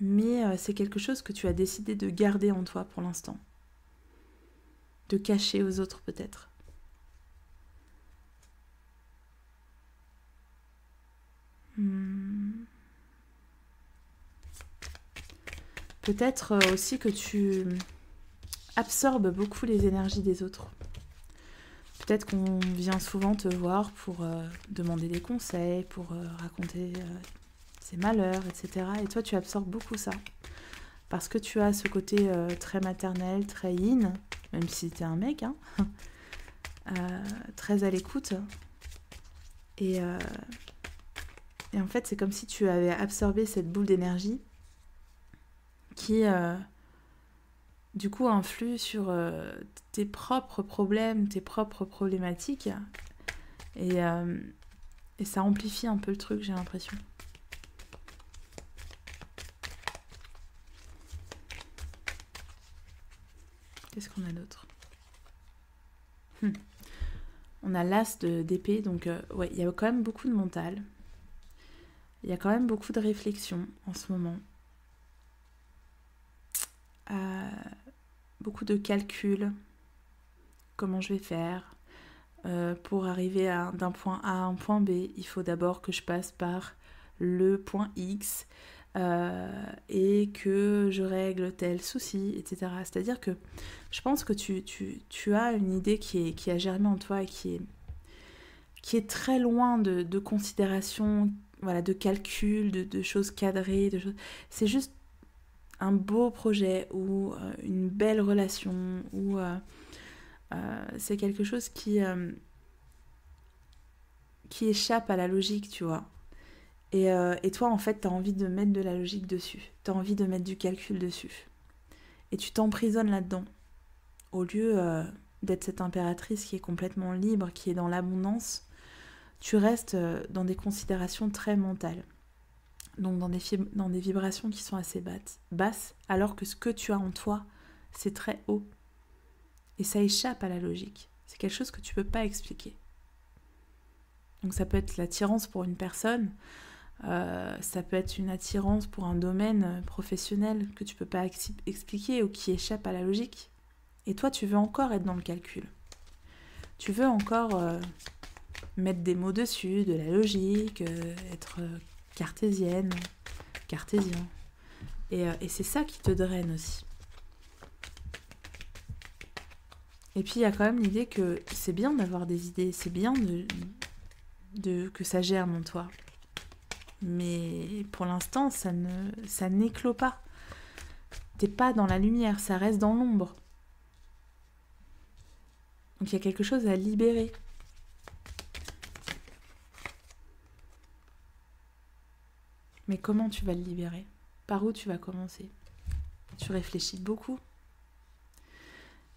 Mais c'est quelque chose que tu as décidé de garder en toi pour l'instant. De cacher aux autres peut-être. Peut-être aussi que tu absorbes beaucoup les énergies des autres. Peut-être qu'on vient souvent te voir pour demander des conseils, pour raconter ses malheurs, etc. Et toi, tu absorbes beaucoup ça. Parce que tu as ce côté très maternel, très yin, même si t'es un mec, hein, très à l'écoute. Et en fait, c'est comme si tu avais absorbé cette boule d'énergie qui, du coup, influe sur tes propres problèmes, tes propres problématiques. Et ça amplifie un peu le truc, j'ai l'impression. Qu'est-ce qu'on a d'autre ? On a l'as d'épée, donc ouais, il y a quand même beaucoup de mental. Il y a quand même beaucoup de réflexion en ce moment. beaucoup de calculs. Comment je vais faire pour arriver d'un point A à un point B. Il faut d'abord que je passe par le point X et que je règle tel souci, etc. C'est-à-dire que je pense que tu as une idée qui a germé en toi et qui est très loin de considération, voilà, de calcul, de choses cadrées. C'est juste un beau projet ou une belle relation ou c'est quelque chose qui échappe à la logique, tu vois. Et toi, en fait, t'as envie de mettre de la logique dessus. T'as envie de mettre du calcul dessus. Et tu t'emprisonnes là-dedans. Au lieu d'être cette impératrice qui est complètement libre, qui est dans l'abondance, tu restes dans des considérations très mentales. Donc dans des vibrations qui sont assez basses, alors que ce que tu as en toi, c'est très haut. Et ça échappe à la logique. C'est quelque chose que tu ne peux pas expliquer. Donc ça peut être l'attirance pour une personne, ça peut être une attirance pour un domaine professionnel que tu ne peux pas expliquer ou qui échappe à la logique. Et toi, tu veux encore être dans le calcul. Tu veux encore mettre des mots dessus, de la logique, être cartésien. Et c'est ça qui te draine aussi. Et puis il y a quand même l'idée que c'est bien d'avoir des idées, c'est bien que ça germe en toi. Mais pour l'instant, ça n'éclot pas. T'es pas dans la lumière, ça reste dans l'ombre. Donc il y a quelque chose à libérer. Mais comment tu vas le libérer? Par où tu vas commencer? Tu réfléchis beaucoup.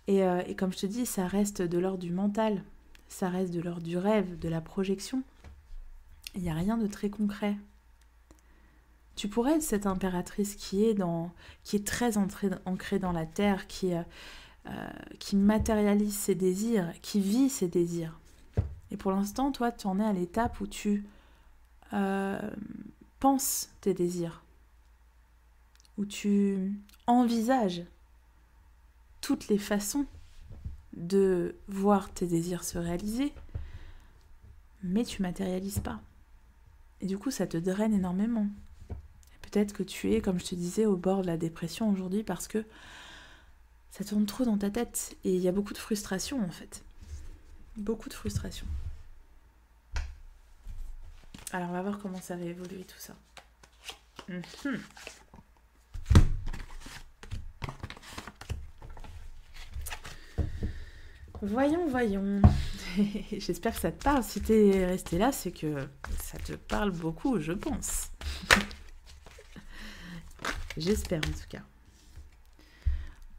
Et comme je te dis, ça reste de l'ordre du mental, ça reste de l'ordre du rêve, de la projection. Il n'y a rien de très concret. Tu pourrais être cette impératrice qui est très ancrée dans la terre, qui matérialise ses désirs, qui vit ses désirs. Et pour l'instant, toi, tu en es à l'étape où tu penses tes désirs, où tu envisages toutes les façons de voir tes désirs se réaliser, mais tu matérialises pas. Et du coup, ça te draine énormément. Et peut-être que tu es, comme je te disais, au bord de la dépression aujourd'hui parce que ça tourne trop dans ta tête. Et il y a beaucoup de frustration, en fait. Beaucoup de frustration. Alors, on va voir comment ça va évoluer tout ça. Voyons. J'espère que ça te parle. Si t'es resté là, c'est que ça te parle beaucoup, je pense. J'espère en tout cas.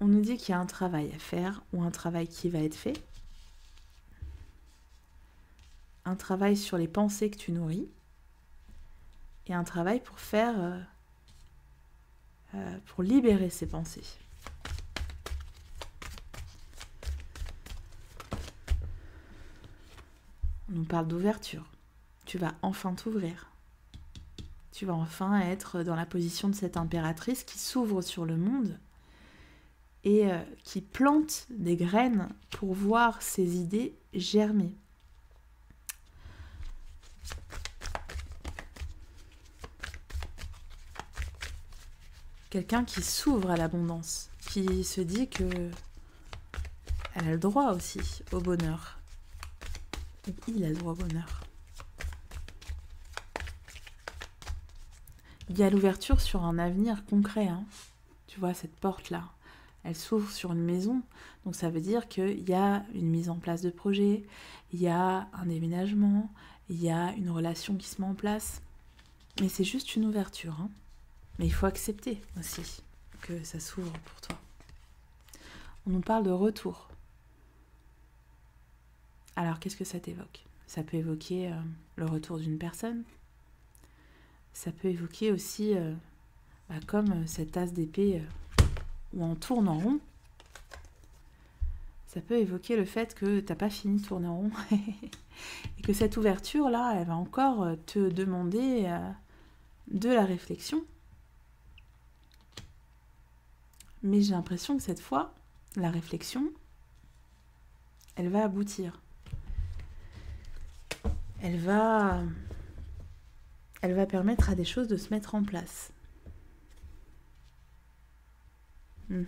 On nous dit qu'il y a un travail à faire ou un travail qui va être fait. Un travail sur les pensées que tu nourris. Et un travail pour pour libérer ces pensées. On nous parle d'ouverture. Tu vas enfin t'ouvrir. Tu vas enfin être dans la position de cette impératrice qui s'ouvre sur le monde et qui plante des graines pour voir ses idées germer. Quelqu'un qui s'ouvre à l'abondance, qui se dit que elle a le droit aussi au bonheur. Et il a le droit au bonheur. Il y a l'ouverture sur un avenir concret. Hein. Tu vois, cette porte-là, elle s'ouvre sur une maison. Donc ça veut dire qu'il y a une mise en place de projet, il y a un déménagement, il y a une relation qui se met en place. Mais c'est juste une ouverture. Hein. Mais il faut accepter aussi que ça s'ouvre pour toi. On nous parle de retour. Alors, qu'est-ce que ça t'évoque? Ça peut évoquer le retour d'une personne. Ça peut évoquer aussi, comme cette as d'épée où on tourne en rond. Ça peut évoquer le fait que t'as pas fini de tourner en rond. Et que cette ouverture-là, elle va encore te demander de la réflexion. mais j'ai l'impression que cette fois, la réflexion, elle va aboutir. Elle va permettre à des choses de se mettre en place. On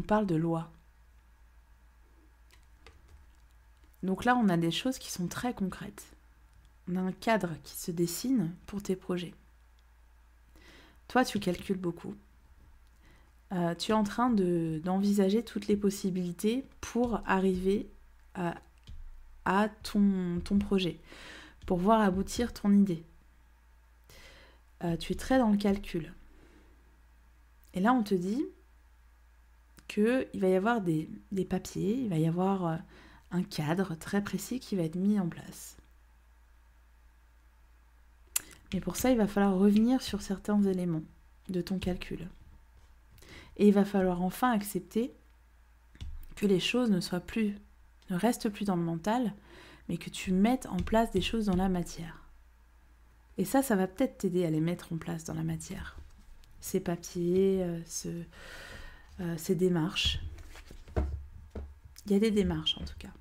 parle de loi. Donc là, on a des choses qui sont très concrètes. On a un cadre qui se dessine pour tes projets. Toi, tu calcules beaucoup. Tu es en train d'envisager toutes les possibilités pour arriver à ton projet, pour voir aboutir ton idée. Tu es très dans le calcul. Et là, on te dit qu'il va y avoir des papiers, il va y avoir un cadre très précis qui va être mis en place. Mais pour ça, il va falloir revenir sur certains éléments de ton calcul. Et il va falloir enfin accepter que les choses ne restent plus dans le mental, mais que tu mettes en place des choses dans la matière. Et ça va peut-être t'aider à les mettre en place dans la matière. Ces papiers, ces démarches. Il y a des démarches en tout cas.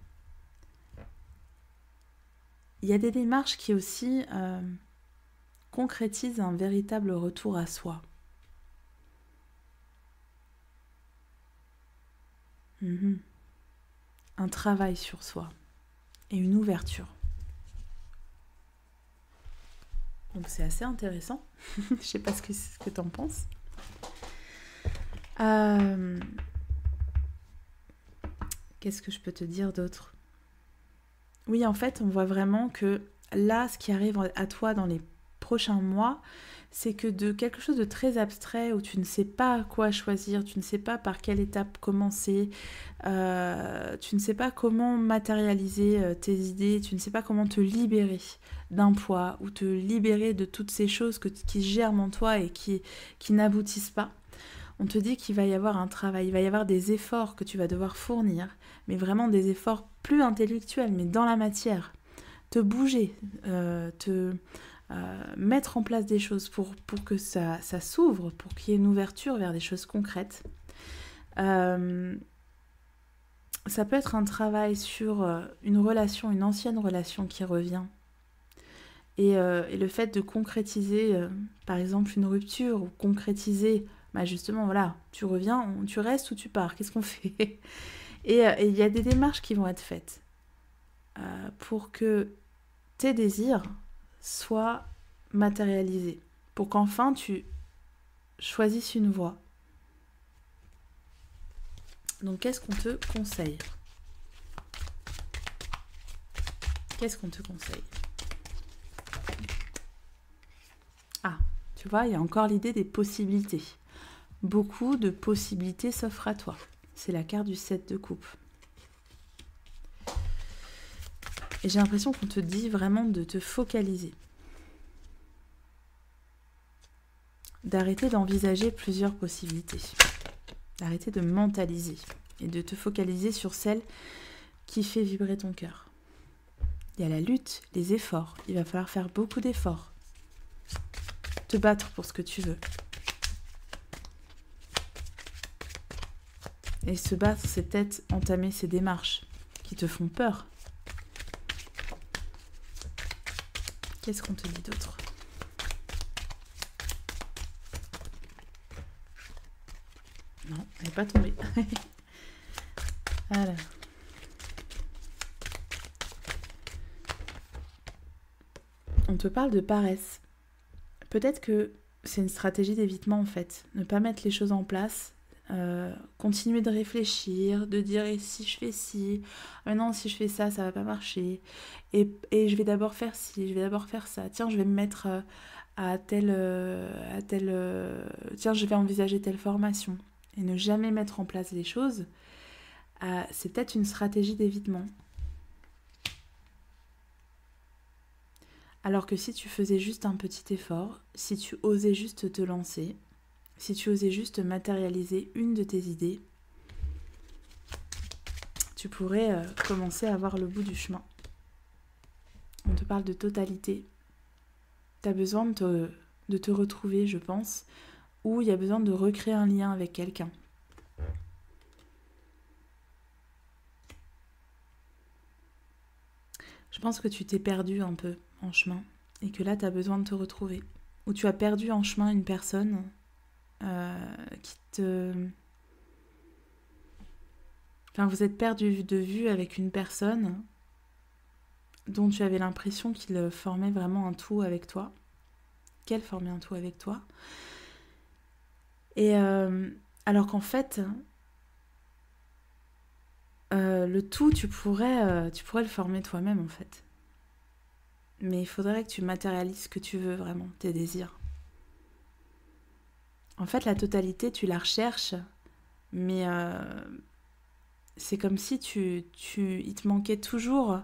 Il y a des démarches qui aussi concrétisent un véritable retour à soi. Un travail sur soi et une ouverture. Donc c'est assez intéressant. Je sais pas ce que t'en penses. Qu'est-ce que je peux te dire d'autre ? Oui, en fait, on voit vraiment que là, ce qui arrive à toi dans les prochains mois, c'est que de quelque chose de très abstrait où tu ne sais pas quoi choisir, tu ne sais pas par quelle étape commencer, tu ne sais pas comment matérialiser tes idées, tu ne sais pas comment te libérer d'un poids ou te libérer de toutes ces choses qui germent en toi et qui n'aboutissent pas. On te dit qu'il va y avoir un travail, il va y avoir des efforts que tu vas devoir fournir, mais vraiment des efforts plus intellectuels, mais dans la matière. Te bouger, mettre en place des choses pour que ça s'ouvre, pour qu'il y ait une ouverture vers des choses concrètes. Ça peut être un travail sur une ancienne relation qui revient. Et le fait de concrétiser, par exemple, une rupture, ou concrétiser, justement, voilà, tu reviens, tu restes ou tu pars, qu'est-ce qu'on fait ? Et il y a des démarches qui vont être faites pour que tes désirs soient matérialisés, pour qu'enfin tu choisisses une voie. Donc qu'est-ce qu'on te conseille ? Qu'est-ce qu'on te conseille ? Ah, tu vois, il y a encore l'idée des possibilités. Beaucoup de possibilités s'offrent à toi. C'est la carte du 7 de coupe. Et j'ai l'impression qu'on te dit vraiment de te focaliser. D'arrêter d'envisager plusieurs possibilités. D'arrêter de mentaliser. Et de te focaliser sur celle qui fait vibrer ton cœur. Il y a la lutte, les efforts. Il va falloir faire beaucoup d'efforts. Te battre pour ce que tu veux. Et se battre, c'est peut-être entamer ces démarches qui te font peur. Qu'est-ce qu'on te dit d'autre ? Non, elle n'est pas tombée. Voilà. On te parle de paresse. Peut-être que c'est une stratégie d'évitement en fait. Ne pas mettre les choses en place. Continuer de réfléchir, de dire et si je fais ci, non si je fais ça, ça va pas marcher, et je vais d'abord faire ci, je vais d'abord faire ça, tiens je vais me mettre tiens je vais envisager telle formation, et ne jamais mettre en place les choses, c'est peut-être une stratégie d'évitement. Alors que si tu faisais juste un petit effort, si tu osais juste te lancer, si tu osais juste matérialiser une de tes idées, tu pourrais commencer à voir le bout du chemin. On te parle de totalité. Tu as besoin de de te retrouver, je pense, ou il y a besoin de recréer un lien avec quelqu'un. Je pense que tu t'es perdu un peu en chemin et que là, tu as besoin de te retrouver. Ou tu as perdu en chemin une personne qui te... Enfin, vous êtes perdu de vue avec une personne dont tu avais l'impression qu'il formait vraiment un tout avec toi. Qu'elle formait un tout avec toi. Et alors qu'en fait, le tout, tu pourrais le former toi-même, en fait. Mais il faudrait que tu matérialises ce que tu veux vraiment, tes désirs. En fait, la totalité, tu la recherches, mais c'est comme si il te manquait toujours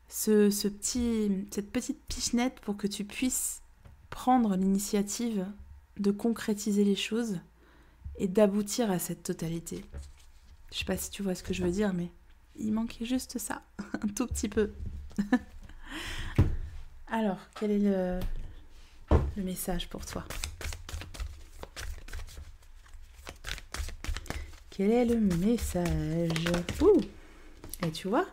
cette petite pichenette pour que tu puisses prendre l'initiative de concrétiser les choses et d'aboutir à cette totalité. Je sais pas si tu vois ce que je veux dire, mais il manquait juste ça, un tout petit peu. Alors, quel est le message pour toi ? Quel est le message ? Ouh ! Et tu vois ?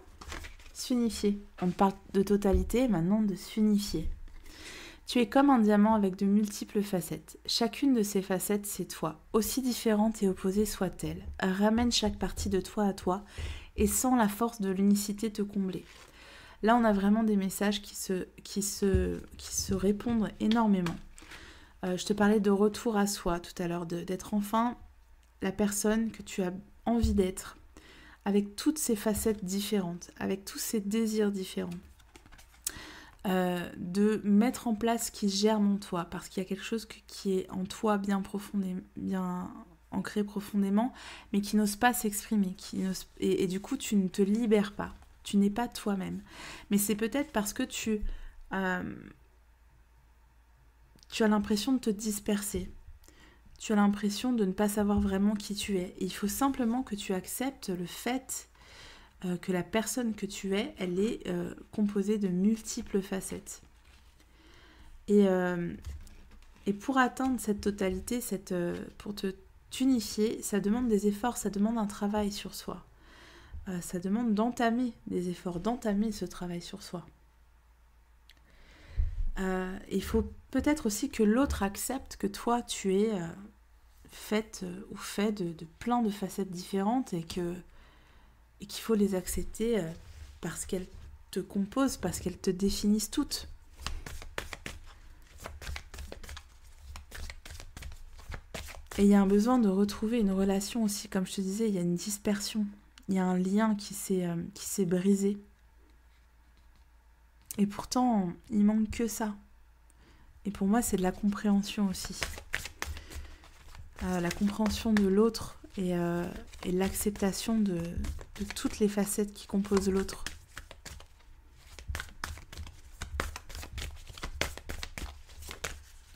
S'unifier. On parle de totalité, maintenant de s'unifier. Tu es comme un diamant avec de multiples facettes. Chacune de ces facettes, c'est toi. Aussi différente et opposée soit-elle. Ramène chaque partie de toi à toi et sens la force de l'unicité te combler. Là, on a vraiment des messages qui se répondent énormément. Je te parlais de retour à soi tout à l'heure, d'être enfin la personne que tu as envie d'être, avec toutes ces facettes différentes, avec tous ces désirs différents. De mettre en place ce qui germe en toi, parce qu'il y a quelque chose qui est en toi bien profondément, bien ancré profondément, mais qui n'ose pas s'exprimer, et du coup tu ne te libères pas, tu n'es pas toi-même. Mais c'est peut-être parce que tu as l'impression de te disperser, tu as l'impression de ne pas savoir vraiment qui tu es. Et il faut simplement que tu acceptes le fait que la personne que tu es, elle est composée de multiples facettes. Et pour atteindre cette totalité, pour t'unifier, ça demande des efforts, ça demande un travail sur soi. Ça demande d'entamer des efforts, d'entamer ce travail sur soi. Il faut peut-être aussi que l'autre accepte que toi, tu es faite ou fait de plein de facettes différentes et qu'il faut les accepter parce qu'elles te composent, parce qu'elles te définissent toutes. Et il y a un besoin de retrouver une relation aussi, comme je te disais, il y a une dispersion, il y a un lien qui s'est brisé. Et pourtant, il manque que ça. Et pour moi, c'est de la compréhension aussi. La compréhension de l'autre et l'acceptation de toutes les facettes qui composent l'autre.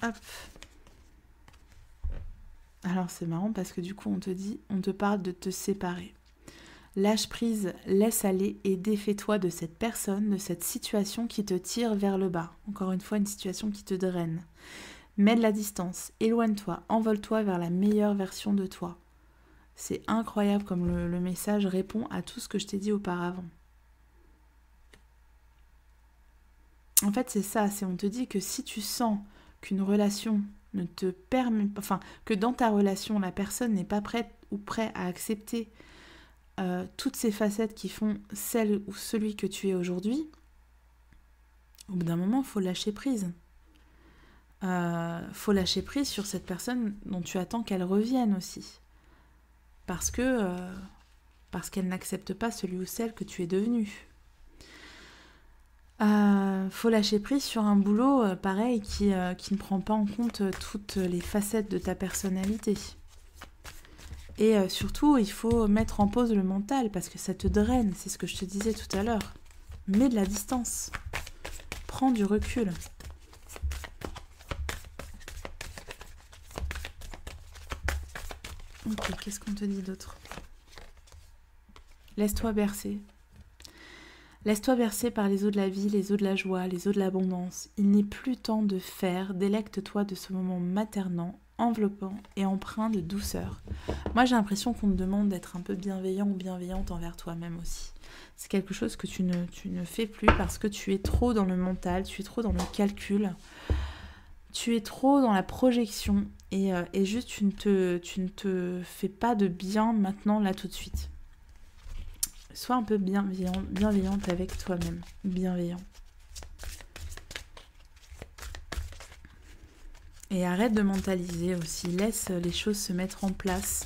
Hop. Alors c'est marrant parce que du coup on te parle de te séparer. Lâche prise, laisse aller et défais-toi de cette personne, de cette situation qui te tire vers le bas. Encore une fois, une situation qui te draine. Mets de la distance, éloigne-toi, envole-toi vers la meilleure version de toi. C'est incroyable comme le message répond à tout ce que je t'ai dit auparavant. En fait, c'est ça, on te dit que si tu sens qu'une relation ne te permet pas, enfin, que dans ta relation, la personne n'est pas prête ou prêt à accepter toutes ces facettes qui font celle ou celui que tu es aujourd'hui, au bout d'un moment, il faut lâcher prise. Faut lâcher prise sur cette personne dont tu attends qu'elle revienne aussi. Parce qu'elle n'accepte pas celui ou celle que tu es devenu. Faut lâcher prise sur un boulot pareil qui ne prend pas en compte toutes les facettes de ta personnalité. Et surtout, il faut mettre en pause le mental parce que ça te draine, c'est ce que je te disais tout à l'heure. Mets de la distance. Prends du recul. Ok, qu'est-ce qu'on te dit d'autre ? Laisse-toi bercer. Laisse-toi bercer par les eaux de la vie, les eaux de la joie, les eaux de l'abondance. Il n'est plus temps de faire, délecte-toi de ce moment maternant, enveloppant et empreint de douceur. Moi j'ai l'impression qu'on te demande d'être un peu bienveillant ou bienveillante envers toi-même aussi. C'est quelque chose que tu ne fais plus parce que tu es trop dans le mental, tu es trop dans le calcul, tu es trop dans la projection et juste tu ne te fais pas de bien maintenant, là tout de suite. Sois un peu bienveillante avec toi-même. Bienveillant. Et arrête de mentaliser aussi. Laisse les choses se mettre en place.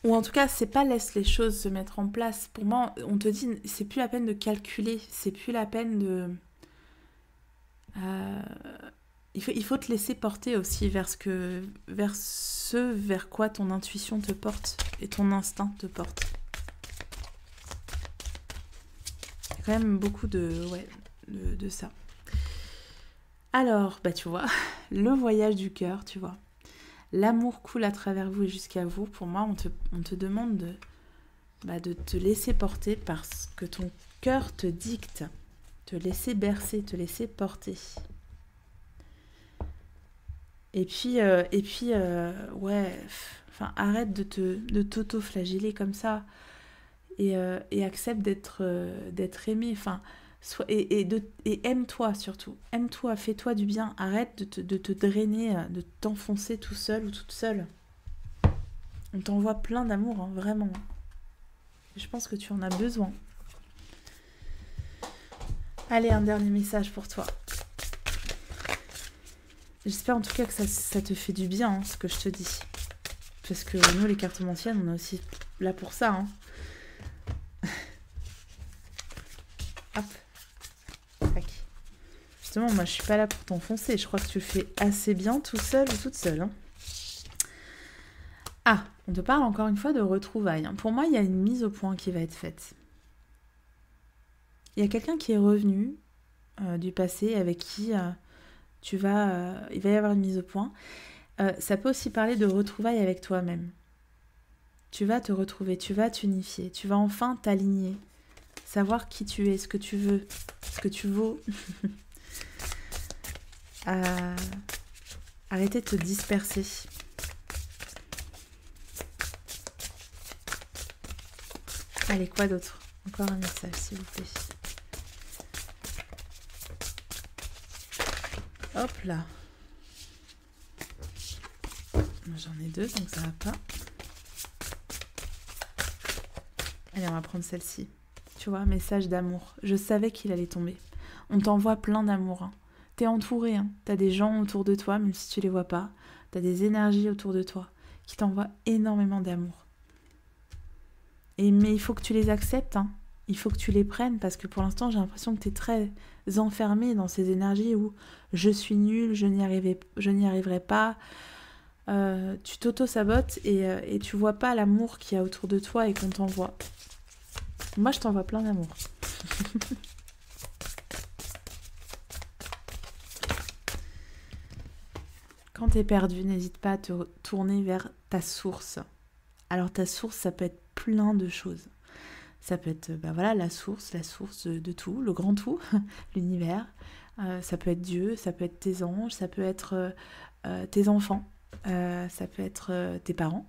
Ou en tout cas, c'est pas laisse les choses se mettre en place. Pour moi, on te dit, c'est plus la peine de calculer. C'est plus la peine de... Il faut te laisser porter aussi vers ce vers quoi ton intuition te porte et ton instinct te porte. Il y a quand même beaucoup de ça. Alors, tu vois, le voyage du cœur, tu vois. L'amour coule à travers vous et jusqu'à vous. Pour moi, on te demande de te laisser porter parce que ton cœur te dicte. Te laisser bercer, te laisser porter. Et puis, arrête de t'auto-flageller comme ça et accepte d'être aimé. Et aime-toi surtout. Aime-toi, fais-toi du bien. Arrête de te drainer, de t'enfoncer tout seul ou toute seule. On t'envoie plein d'amour, hein, vraiment. Je pense que tu en as besoin. Allez, un dernier message pour toi. J'espère en tout cas que ça te fait du bien, hein, ce que je te dis. Parce que nous, les cartomanciennes, on est aussi là pour ça. Hein. Hop. Tac. Justement, moi, je suis pas là pour t'enfoncer. Je crois que tu le fais assez bien tout seul ou toute seule. Hein. Ah, on te parle encore une fois de retrouvailles. Hein. Pour moi, il y a une mise au point qui va être faite. Il y a quelqu'un qui est revenu du passé avec qui... il va y avoir une mise au point. Ça peut aussi parler de retrouvailles avec toi-même. Tu vas te retrouver, tu vas t'unifier, tu vas enfin t'aligner, savoir qui tu es, ce que tu veux, ce que tu vaux. Arrêtez de te disperser. Allez, quoi d'autre? Encore un message, s'il vous plaît. Hop là. J'en ai deux, donc ça va pas. Allez, on va prendre celle-ci. Tu vois, message d'amour. Je savais qu'il allait tomber. On t'envoie plein d'amour. Hein. T'es entouré. Hein. T'as des gens autour de toi, même si tu les vois pas. T'as des énergies autour de toi qui t'envoient énormément d'amour. Mais il faut que tu les acceptes. Hein. Il faut que tu les prennes parce que pour l'instant, j'ai l'impression que t'es très enfermé dans ces énergies où je suis nulle, je n'y arriverai pas. Tu t'auto-sabotes et tu vois pas l'amour qu'il y a autour de toi et qu'on t'envoie. Moi, je t'envoie plein d'amour. Quand t'es perdu, n'hésite pas à te tourner vers ta source. Alors ta source, ça peut être plein de choses. Ça peut être la source de tout, le grand tout, l'univers. Ça peut être Dieu, ça peut être tes anges, ça peut être tes enfants, ça peut être tes parents,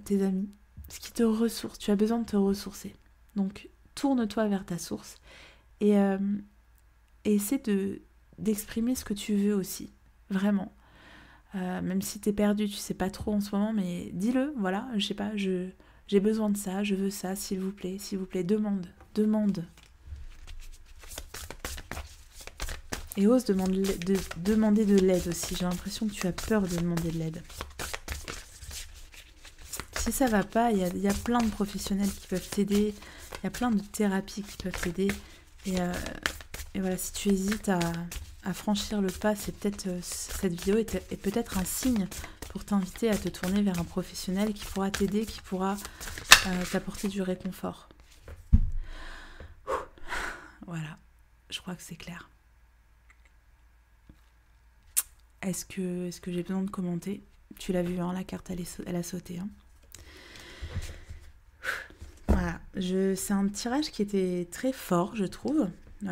tes amis. Ce qui te ressource, tu as besoin de te ressourcer. Donc tourne-toi vers ta source et essaie d'exprimer ce que tu veux aussi, vraiment. Même si t'es perdu, tu sais pas trop en ce moment, mais dis-le, voilà, je sais pas, j'ai besoin de ça, je veux ça, s'il vous plaît, demande. Et ose demander de l'aide aussi, j'ai l'impression que tu as peur de demander de l'aide. Si ça va pas, il y a plein de professionnels qui peuvent t'aider, il y a plein de thérapies qui peuvent t'aider, et voilà, si tu hésites à franchir le pas, c'est peut-être cette vidéo est peut-être un signe pour t'inviter à te tourner vers un professionnel qui pourra t'aider, qui pourra t'apporter du réconfort. Voilà, je crois que c'est clair. Est-ce que j'ai besoin de commenter? Tu l'as vu, hein, la carte elle a sauté. Hein. Voilà. Voilà, c'est un tirage qui était très fort, je trouve,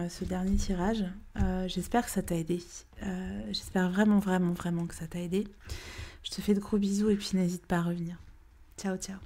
ce dernier tirage. J'espère que ça t'a aidé. J'espère vraiment, vraiment, vraiment que ça t'a aidé. Je te fais de gros bisous et puis n'hésite pas à revenir. Ciao, ciao.